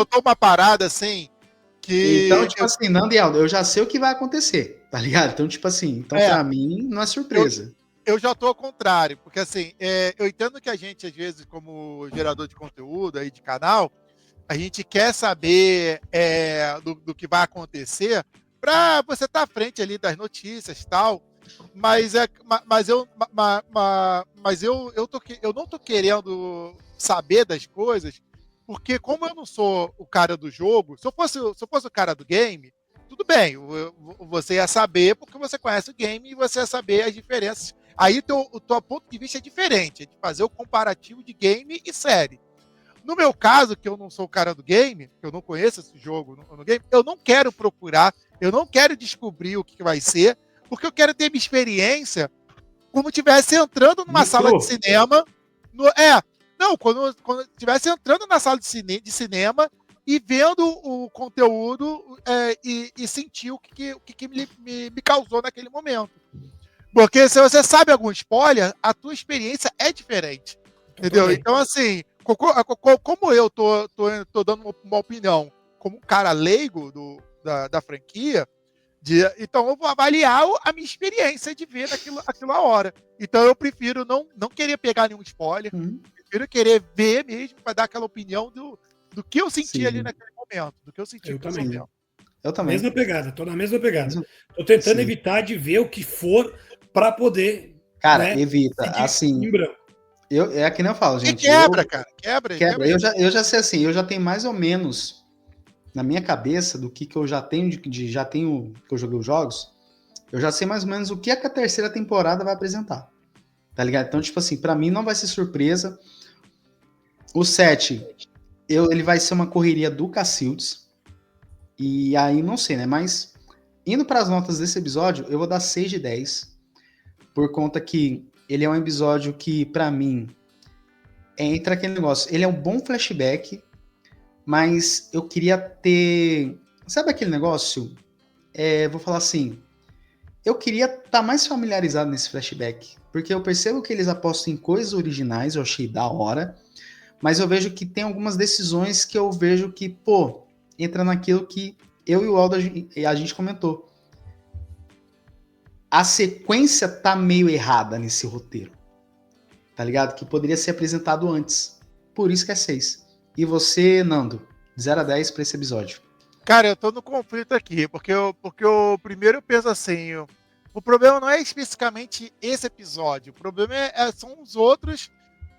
tô uma parada assim que então, tipo assim, Nando e Aldo, eu já sei o que vai acontecer, tá ligado? Então, tipo assim, pra mim não é surpresa. Eu já tô ao contrário, porque assim, eu entendo que a gente às vezes como gerador de conteúdo aí de canal, a gente quer saber do que vai acontecer para você estar à frente ali das notícias e tal, mas eu não tô querendo saber das coisas, porque como eu não sou o cara do jogo, se eu fosse o cara do game, tudo bem, você ia saber porque você conhece o game e você ia saber as diferenças. Aí o teu ponto de vista é diferente, é de fazer o comparativo de game e série. No meu caso, que eu não sou o cara do game, que eu não conheço esse jogo no game, eu não quero procurar, eu não quero descobrir o que vai ser, porque eu quero ter minha experiência como estivesse entrando numa sala de cinema. Quando estivesse entrando na sala de cinema e vendo o conteúdo e sentir o que me causou naquele momento. Porque se você sabe algum spoiler, a tua experiência é diferente. Entendeu? Então, assim, como eu tô dando uma opinião como um cara leigo da franquia, então eu vou avaliar a minha experiência de ver aquilo a hora. Então eu prefiro não querer pegar nenhum spoiler, prefiro querer ver mesmo para dar aquela opinião do que eu senti ali naquele momento, do que eu senti naquele momento. Eu também. Tô na mesma pegada. Tô tentando evitar de ver o que for para poder. Cara, evita. Assim. É que nem eu falo, gente. Quebra. Eu já sei assim, eu já tenho mais ou menos na minha cabeça do que eu já tenho que eu joguei os jogos. Eu já sei mais ou menos o que a terceira temporada vai apresentar. Tá ligado? Então, tipo assim, pra mim não vai ser surpresa. O 7, ele vai ser uma correria do Cacildes. E aí, não sei, né? Mas, indo para as notas desse episódio, eu vou dar 6 de 10. Por conta que ele é um episódio que, pra mim, entra aquele negócio. Ele é um bom flashback, mas eu queria ter... Sabe aquele negócio? Vou falar assim... Eu queria estar mais familiarizado nesse flashback, porque eu percebo que eles apostam em coisas originais, eu achei da hora, mas eu vejo que tem algumas decisões que eu vejo que, pô, entra naquilo que eu e o Aldo a gente comentou. a sequência tá meio errada nesse roteiro. Tá ligado? Que poderia ser apresentado antes. Por isso que é 6. E você, Nando? De 0 a 10 pra esse episódio. Cara, eu tô no conflito aqui, porque eu primeiro eu penso assim, o problema não é especificamente esse episódio, o problema são os outros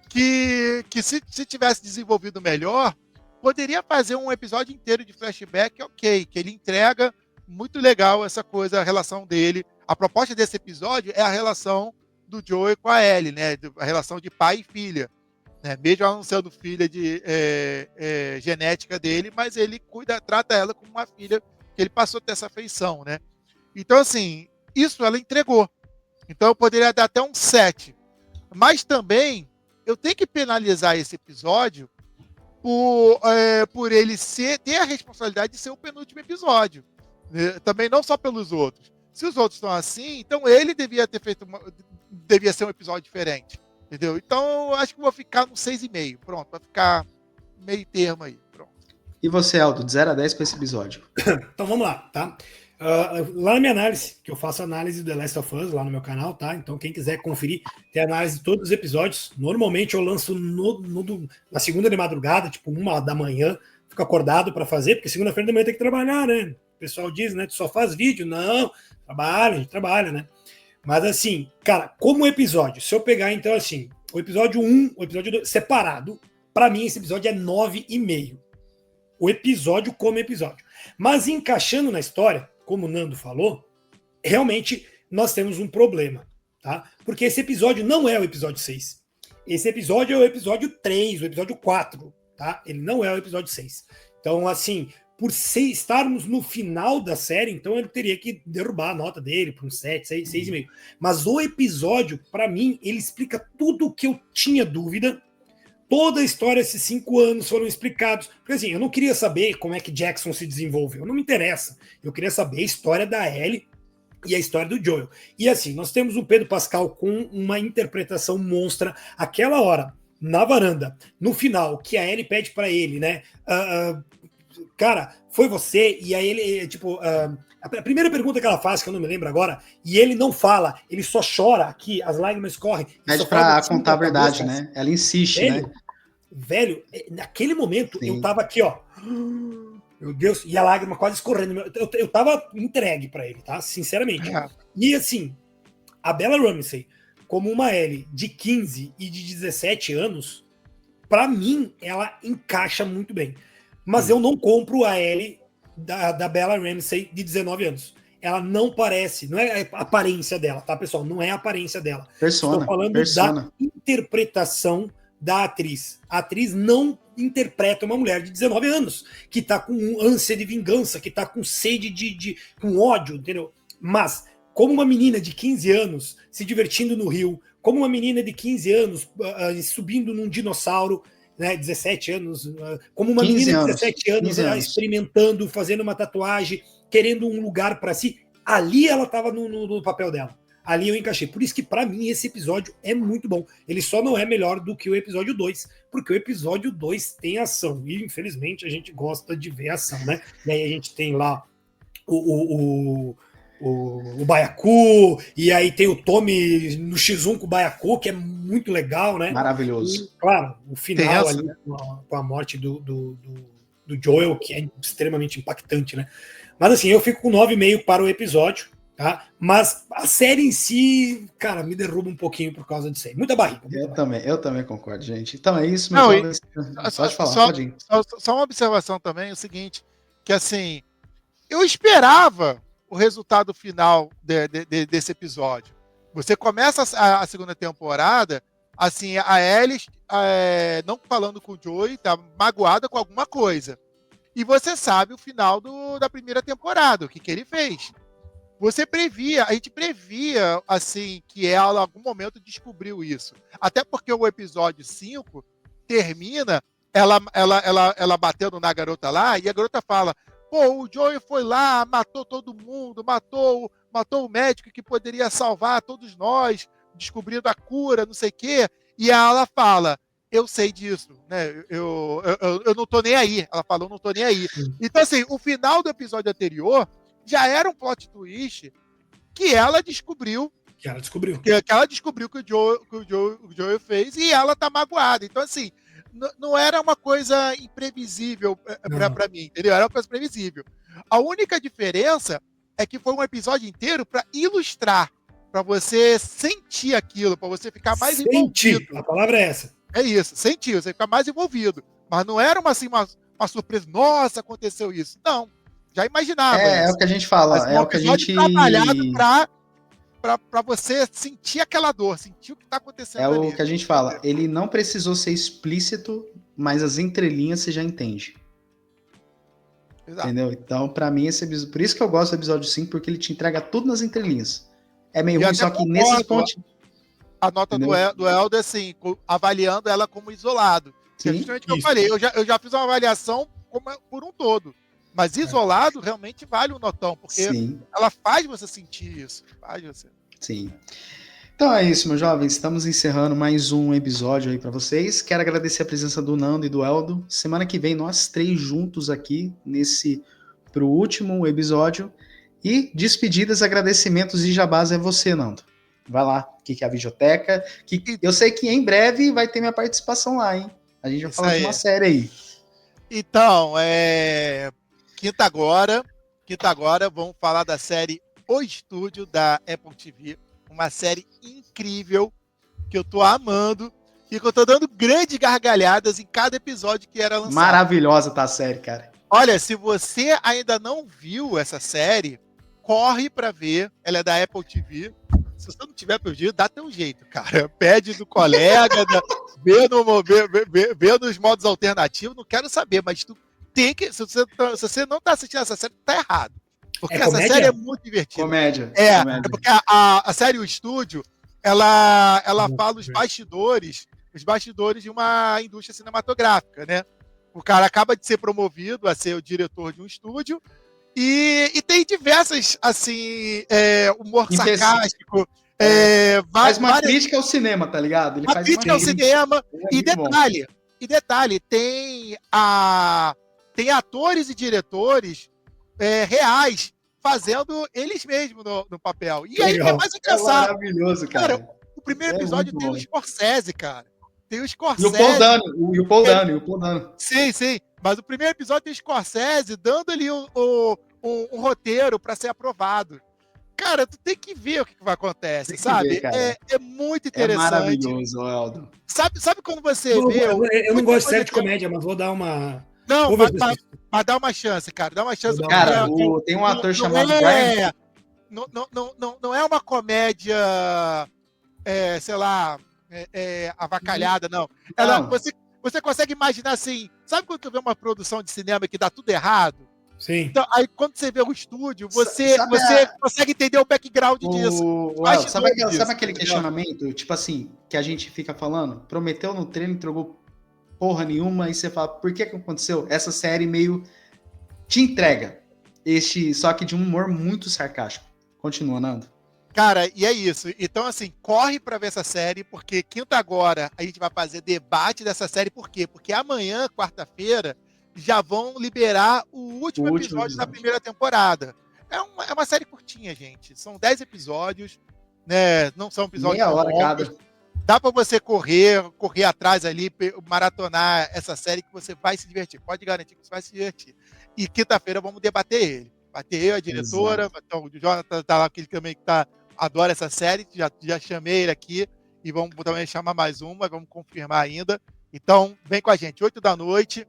que se tivesse desenvolvido melhor, poderia fazer um episódio inteiro de flashback, ok, que ele entrega muito legal essa coisa, a relação dele. A proposta desse episódio é a relação do Joey com a Ellie, né? A relação de pai e filha. Né? Mesmo ela não sendo filha de genética dele, mas ele trata ela como uma filha que ele passou a ter essa afeição, né? Então, assim, isso ela entregou. Então eu poderia dar até um 7. Mas também eu tenho que penalizar esse episódio por ele ter a responsabilidade de ser o penúltimo episódio. Né? Também não só pelos outros. Se os outros estão assim, então ele devia ser um episódio diferente. Entendeu? Então, eu acho que vou ficar no 6,5. Pronto, vai ficar meio termo aí. Pronto. E você, Aldo, de 0 a 10 para esse episódio? Então vamos lá, tá? Lá na minha análise, que eu faço análise do The Last of Us lá no meu canal, tá? Então quem quiser conferir, tem análise de todos os episódios. Normalmente eu lanço na segunda de madrugada, tipo 1 da manhã, fico acordado para fazer, porque segunda-feira de manhã tem que trabalhar, né? O pessoal diz, né? Tu só faz vídeo. Não, a gente trabalha, né? Mas assim, cara, como episódio, se eu pegar então assim, o episódio 1, o episódio 2, separado, para mim esse episódio é 9,5. O episódio como episódio. Mas encaixando na história, como o Nando falou, realmente nós temos um problema, tá? Porque esse episódio não é o episódio 6. Esse episódio é o episódio 3, o episódio 4, tá? Ele não é o episódio 6. Então, assim, por estarmos no final da série, então ele teria que derrubar a nota dele para um 7, 6,5. Mas o episódio, para mim, ele explica tudo o que eu tinha dúvida. Toda a história, esses 5 anos foram explicados. Porque assim, eu não queria saber como é que Jackson se desenvolveu. Não me interessa. Eu queria saber a história da Ellie e a história do Joel. E assim, nós temos o Pedro Pascal com uma interpretação monstra. Aquela hora, na varanda, no final, que a Ellie pede para ele, né? Cara, foi você? E aí ele, tipo... a primeira pergunta que ela faz, que eu não me lembro agora, e ele não fala, ele só chora aqui, as lágrimas correm. Pede pra contar a verdade, né? Ela insiste, velho, né? Velho, naquele momento, Sim. eu tava aqui, ó. Meu Deus, e a lágrima quase escorrendo. Eu tava entregue pra ele, tá? Sinceramente. E assim, a Bella Ramsey, como uma Ellie de 15 e de 17 anos, pra mim, ela encaixa muito bem. Mas eu não compro a Ellie da Bella Ramsey de 19 anos. Ela não parece, não é a aparência dela, tá, pessoal? Não é a aparência dela. Persona. Estou falando da interpretação da atriz. A atriz não interpreta uma mulher de 19 anos, que tá com ânsia de vingança, que tá com sede com ódio, entendeu? Mas, como uma menina de 15 anos se divertindo no rio, como uma menina de 15 anos subindo num dinossauro, né, 17 anos, como uma menina de 17 anos experimentando, fazendo uma tatuagem, querendo um lugar para si, ali ela estava no papel dela. Ali eu encaixei. Por isso que, para mim, esse episódio é muito bom. Ele só não é melhor do que o episódio 2, porque o episódio 2 tem ação. E, infelizmente, a gente gosta de ver ação, né? E aí a gente tem lá o Baiacu, e aí tem o Tommy no X1 com o Baiacu, que é muito legal, né? Maravilhoso. E, claro, o final ali, com a morte do Joel, que é extremamente impactante, né? Mas assim, eu fico com 9,5 para o episódio, tá? Mas a série em si, cara, me derruba um pouquinho por causa disso aí. Muita barriga. Eu também concordo, gente. Então é isso, não, pode falar, pode ir. Só uma observação também, é o seguinte, que assim, eu esperava o resultado final desse episódio. Você começa a segunda temporada, assim, a Ellie não falando com o Joey, tá magoada com alguma coisa. E você sabe o final da primeira temporada, o que ele fez. A gente previa, assim, que ela, em algum momento, descobriu isso. Até porque o episódio 5 termina ela batendo na garota lá, e a garota fala: pô, o Joey foi lá, matou todo mundo, matou o médico que poderia salvar todos nós, descobrindo a cura, não sei o quê. E ela fala: eu sei disso, né? Eu não tô nem aí. Ela falou: não tô nem aí. Então, assim, o final do episódio anterior já era um plot twist que ela descobriu Que ela descobriu. que ela descobriu que o Joel fez e ela tá magoada. Então, assim, não era uma coisa imprevisível para mim, entendeu? Era uma coisa previsível. A única diferença é que foi um episódio inteiro para ilustrar, para você sentir aquilo, para você ficar mais envolvido. A palavra é essa. É isso, sentir, você ficar mais envolvido. Mas não era uma surpresa, nossa, aconteceu isso. Não, já imaginava isso. É o que a gente fala, é o que a gente... trabalhado para você sentir aquela dor, sentir o que está acontecendo É ali. o que a gente fala, ele não precisou ser explícito, mas as entrelinhas você já entende. Exato. Entendeu? Então, pra mim, esse episódio... Por isso que eu gosto do episódio 5, porque ele te entrega tudo nas entrelinhas. É meio ruim, só que nesses pontos... A nota do Eldo é assim, avaliando ela como isolado. Que é justamente o que eu falei. Eu já fiz uma avaliação por um todo. Mas isolado realmente vale um notão, porque ela faz você sentir isso. Faz você. Sim. Então é isso, meus jovens. Estamos encerrando mais um episódio aí para vocês. Quero agradecer a presença do Nando e do Eldo. Semana que vem nós três juntos aqui pro último episódio. E despedidas, agradecimentos e jabás é você, Nando. Vai lá, que é a Videoteca. Que eu sei que em breve vai ter minha participação lá, hein? A gente vai falar de uma série aí. Então, quinta agora, vamos falar da série O Estúdio da Apple TV. Uma série incrível, que eu tô amando, e que eu tô dando grandes gargalhadas em cada episódio que era lançado. Maravilhosa tá a série, cara. Olha, se você ainda não viu essa série, corre pra ver. Ela é da Apple TV. Se você não tiver perdido, dá teu jeito, cara. Pede do colega, vê nos modos alternativos, não quero saber, mas tu tem que. Se você não tá assistindo essa série, tá errado. Porque essa série é muito divertida. Comédia. É porque a série O Estúdio, ela fala os bastidores de uma indústria cinematográfica, né? O cara acaba de ser promovido a ser o diretor de um estúdio e tem diversas, assim, humor sarcástico. Faz uma crítica ao cinema, tá ligado? Ele faz crítica ao cinema. E detalhe, tem atores e diretores reais fazendo eles mesmos no papel. E aí é mais engraçado. É maravilhoso, cara. O primeiro episódio tem o Scorsese, cara. Tem o Scorsese. E o Paul Dano. Sim. Mas o primeiro episódio tem o Scorsese dando ali um roteiro para ser aprovado. Cara, tu tem que ver o que acontece, sabe? É muito interessante. É maravilhoso, Eldo. Sabe quando você vê... Eu não gosto de série de comédia, mas vou dar uma... Não, mas dá uma chance, cara. Dá uma chance. Cara, tem um ator chamado Brian... Não é uma comédia, sei lá, avacalhada, não. Você consegue imaginar assim... Sabe quando tu vê uma produção de cinema que dá tudo errado? Sim. Então, aí quando você vê o estúdio, você consegue entender o background disso. Sabe aquele questionamento, tipo assim, que a gente fica falando? Prometeu no treino, entregou porra nenhuma, e você fala, por que aconteceu? Essa série meio te entrega. Só que de um humor muito sarcástico. Continua, Nando. Cara, e é isso. Então, assim, corre pra ver essa série, porque quinta agora a gente vai fazer debate dessa série. Por quê? Porque amanhã, quarta-feira, já vão liberar o último episódio da primeira temporada. É uma série curtinha, gente. São 10 episódios, né? Não são episódios meia hora cada. Dá para você correr atrás ali, maratonar essa série que você vai se divertir. Pode garantir que você vai se divertir. E quinta-feira vamos debater ele. Vai ter eu, a diretora, então, o Jonathan tá lá, aquele também que adora essa série, já chamei ele aqui, e vamos também chamar mais uma, vamos confirmar ainda. Então, vem com a gente, 8 da noite,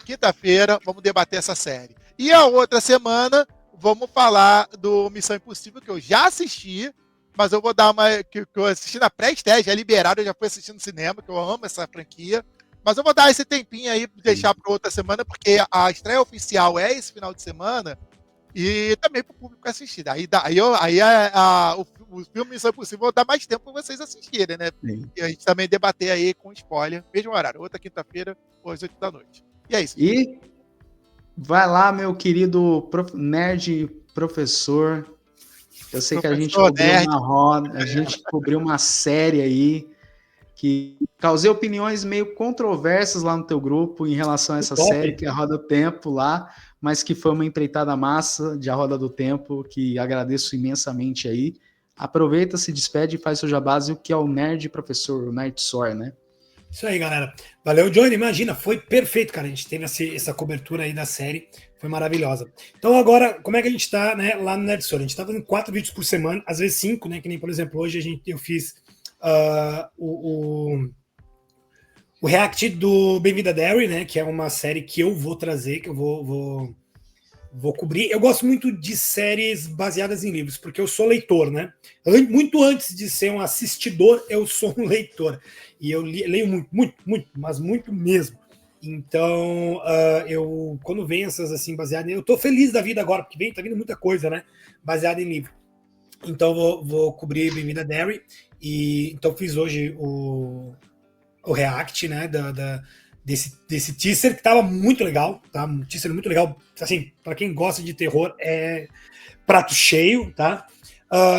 quinta-feira, vamos debater essa série. E a outra semana, vamos falar do Missão Impossível, que eu já assisti, mas eu vou dar que eu assisti na pré-estreia, já é liberado, eu já fui assistindo no cinema, que eu amo essa franquia. Mas eu vou dar esse tempinho aí, deixar para outra semana, porque a estreia oficial é esse final de semana, e também para o público assistir. O filme Missão Impossível vou dar mais tempo para vocês assistirem, né? Sim. E a gente também debater aí com spoiler, mesmo horário, outra quinta-feira, às 8 da noite. E é isso. E vai lá, meu querido nerd professor. Eu sei que a gente cobriu uma série aí que causei opiniões meio controversas lá no teu grupo em relação a essa série, que é a Roda do Tempo lá. mas que foi uma empreitada massa de A Roda do Tempo, que agradeço imensamente aí. Aproveita, se despede e faz seu jabás, o que é o Nerd Professor, o Nerd Sor, né? Isso aí, galera. Valeu, Johnny. Imagina, foi perfeito, cara. A gente teve essa cobertura aí da série, foi maravilhosa. Então, agora, como é que a gente tá, né, lá no Nerd Store? A gente tá fazendo 4 vídeos por semana, às vezes 5, né? Que nem, por exemplo, hoje eu fiz o react do Bem-vinda Derry, né? Que é uma série que eu vou trazer, que eu vou cobrir. Eu gosto muito de séries baseadas em livros, porque eu sou leitor, né? Muito antes de ser um assistidor, eu sou um leitor. E eu leio muito, mas muito mesmo. Então, eu quando vem essas assim baseadas, eu tô feliz da vida agora, porque tá vindo muita coisa, né? Baseada em livro. Então, vou cobrir Bem-vinda Derry. E então fiz hoje o react, né? Desse teaser que tava muito legal, tá? Um teaser muito legal, assim, para quem gosta de terror é prato cheio, tá?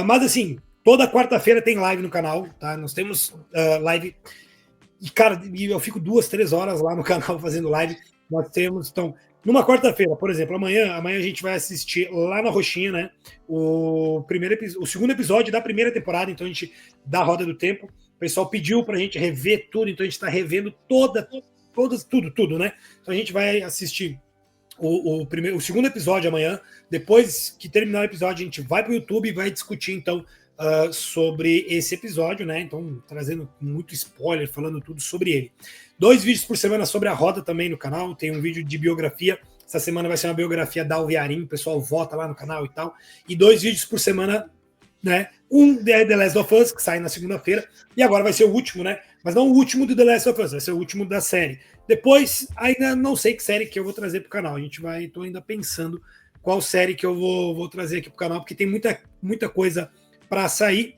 Mas assim, toda quarta-feira tem live no canal, tá? Nós temos live e cara, eu fico 2, 3 horas lá no canal fazendo live. Nós temos, então, numa quarta-feira, por exemplo, amanhã a gente vai assistir lá na Roxinha, né? O segundo episódio da primeira temporada, então a gente dá a Roda do Tempo. O pessoal pediu pra gente rever tudo, então a gente tá revendo tudo, né? Então a gente vai assistir o segundo episódio amanhã. Depois que terminar o episódio, a gente vai para o YouTube e vai discutir, então, sobre esse episódio, né? Então, trazendo muito spoiler, falando tudo sobre ele. 2 vídeos por semana sobre a roda também no canal. Tem um vídeo de biografia. Essa semana vai ser uma biografia da Alvearim. O pessoal vota lá no canal e tal. E 2 vídeos por semana, né? Um é The Last of Us, que sai na segunda-feira. E agora vai ser o último, né? Mas não o último do The Last of Us, vai ser o último da série. Depois, ainda não sei que série que eu vou trazer para o canal. Tô ainda pensando qual série que eu vou trazer aqui para o canal, porque tem muita coisa para sair,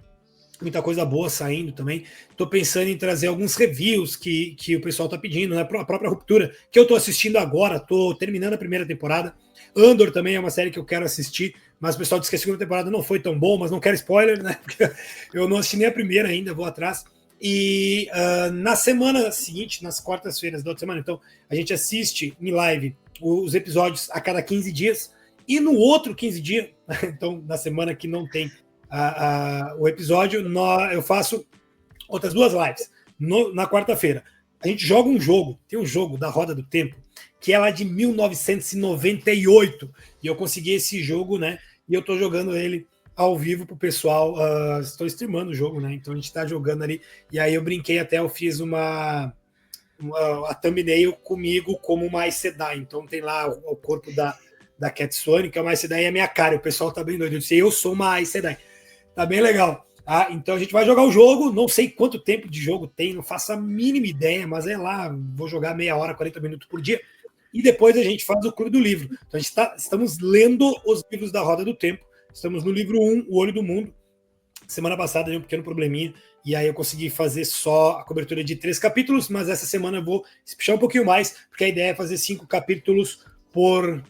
muita coisa boa saindo também. Estou pensando em trazer alguns reviews que o pessoal está pedindo, né? A própria Ruptura, que eu estou assistindo agora, estou terminando a primeira temporada. Andor também é uma série que eu quero assistir, mas o pessoal disse que a segunda temporada não foi tão bom, mas não quero spoiler, né? Porque eu não assisti nem a primeira ainda, vou atrás. E na semana seguinte, nas quartas-feiras da outra semana, então, a gente assiste em live os episódios a cada 15 dias, e no outro 15 dias, então, na semana que não tem o episódio, eu faço outras 2 lives. Na quarta-feira, a gente joga um jogo, tem um jogo da Roda do Tempo, que é lá de 1998, e eu consegui esse jogo, né? E eu tô jogando ele ao vivo pro pessoal. Estou streamando o jogo, né? Então a gente tá jogando ali. E aí eu brinquei até, eu fiz a thumbnail comigo como uma Aes Sedai. Então tem lá o corpo da Cat Swan, que é uma Aes Sedai, e a minha cara. O pessoal tá bem doido. Eu disse, eu sou uma Aes Sedai. Tá bem legal. Então a gente vai jogar o jogo. Não sei quanto tempo de jogo tem, não faço a mínima ideia, mas é lá, vou jogar meia hora, 40 minutos por dia. E depois a gente faz o Clube do Livro. Então estamos lendo os livros da Roda do Tempo. Estamos no livro 1, O Olho do Mundo. Semana passada deu um pequeno probleminha, e aí eu consegui fazer só a cobertura de 3 capítulos, mas essa semana eu vou espichar um pouquinho mais, porque a ideia é fazer 5 capítulos por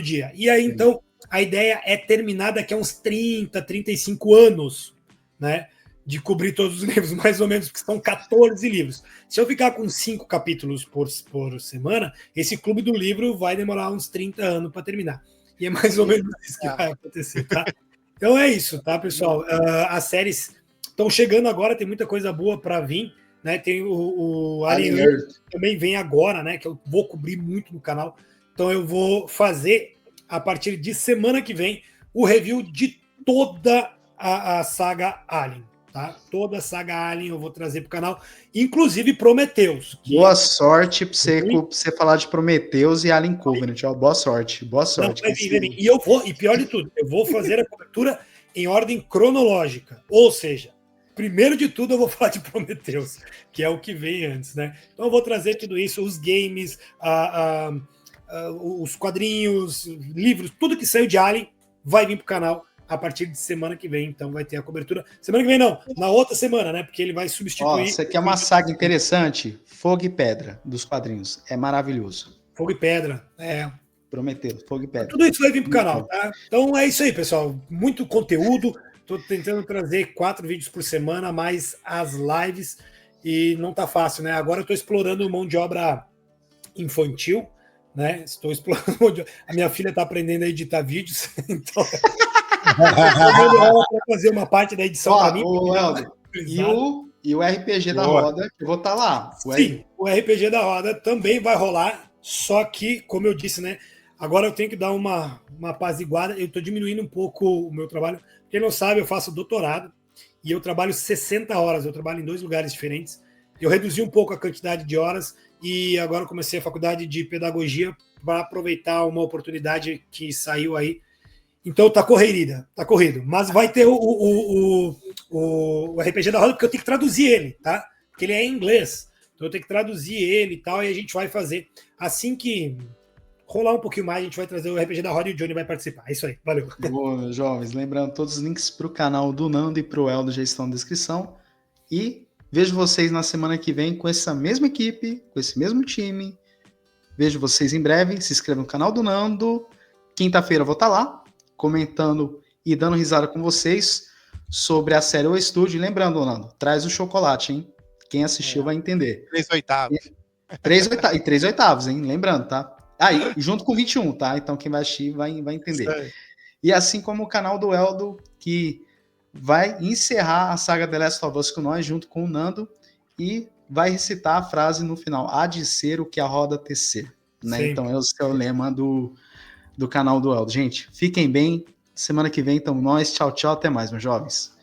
dia. E aí, então, a ideia é terminar daqui a uns 30, 35 anos, né? De cobrir todos os livros, mais ou menos, porque são 14 livros. Se eu ficar com 5 capítulos por semana, esse Clube do Livro vai demorar uns 30 anos para terminar. E é mais ou menos isso que vai acontecer, tá? Então é isso, tá, pessoal? As séries estão chegando agora, tem muita coisa boa para vir, né? Tem o Alien Earth também vem agora, né? Que eu vou cobrir muito no canal. Então eu vou fazer, a partir de semana que vem, o review de toda a saga Alien. Tá? Toda a saga Alien eu vou trazer para o canal, inclusive Prometheus. Boa sorte para você falar de Prometheus e Alien Covenant. Ó, boa sorte, boa sorte. Não, e pior de tudo, eu vou fazer a cobertura em ordem cronológica. Ou seja, primeiro de tudo eu vou falar de Prometheus, que é o que vem antes, né? Então eu vou trazer tudo isso, os games, os quadrinhos, livros, tudo que saiu de Alien vai vir para o canal a partir de semana que vem, então vai ter a cobertura. Semana que vem não, na outra semana, né? Porque ele vai substituir. Você quer uma saga interessante? Fogo e Pedra, dos quadrinhos. É maravilhoso. Fogo e Pedra, Prometeu, Fogo e Pedra. Tudo isso vai vir pro canal, tá? Então é isso aí, pessoal. Muito conteúdo. Tô tentando trazer 4 vídeos por semana, mais as lives. E não tá fácil, né? Agora eu tô explorando mão de obra infantil, né? Estou explorando. A minha filha está aprendendo a editar vídeos, então para fazer uma parte da edição para mim. Ô, Helder, e o RPG da roda, eu vou estar lá. Sim, o RPG da roda também vai rolar, só que, como eu disse, né? Agora eu tenho que dar uma apaziguada. Eu estou diminuindo um pouco o meu trabalho. Quem não sabe, eu faço doutorado e eu trabalho 60 horas. Eu trabalho em 2 lugares diferentes. Eu reduzi um pouco a quantidade de horas e agora eu comecei a faculdade de pedagogia para aproveitar uma oportunidade que saiu aí. Então tá corrido. Mas vai ter o RPG da roda, porque eu tenho que traduzir ele, tá? Porque ele é em inglês. Então eu tenho que traduzir ele e tal, e a gente vai fazer. Assim que rolar um pouquinho mais, a gente vai trazer o RPG da roda e o Johnny vai participar. É isso aí, valeu. Boa, jovens. Lembrando, todos os links para o canal do Nando e para o Eldo já estão na descrição. E vejo vocês na semana que vem com essa mesma equipe, com esse mesmo time. Vejo vocês em breve. Se inscreva no canal do Nando. Quinta-feira eu vou estar lá, comentando e dando risada com vocês sobre a série O Estúdio. Lembrando, Nando, traz o chocolate, hein? Quem assistiu vai entender. 3/8. 3/8, hein? Lembrando, tá? E junto com 21, tá? Então quem vai assistir vai entender. E assim como o canal do Eldo, que vai encerrar a saga The Last of Us com nós, junto com o Nando, e vai recitar a frase no final: há de ser o que a roda tecer. Né? Então esse é o lema do canal do Eldo. Gente, fiquem bem. Semana que vem, então nós. Tchau, tchau. Até mais, meus jovens.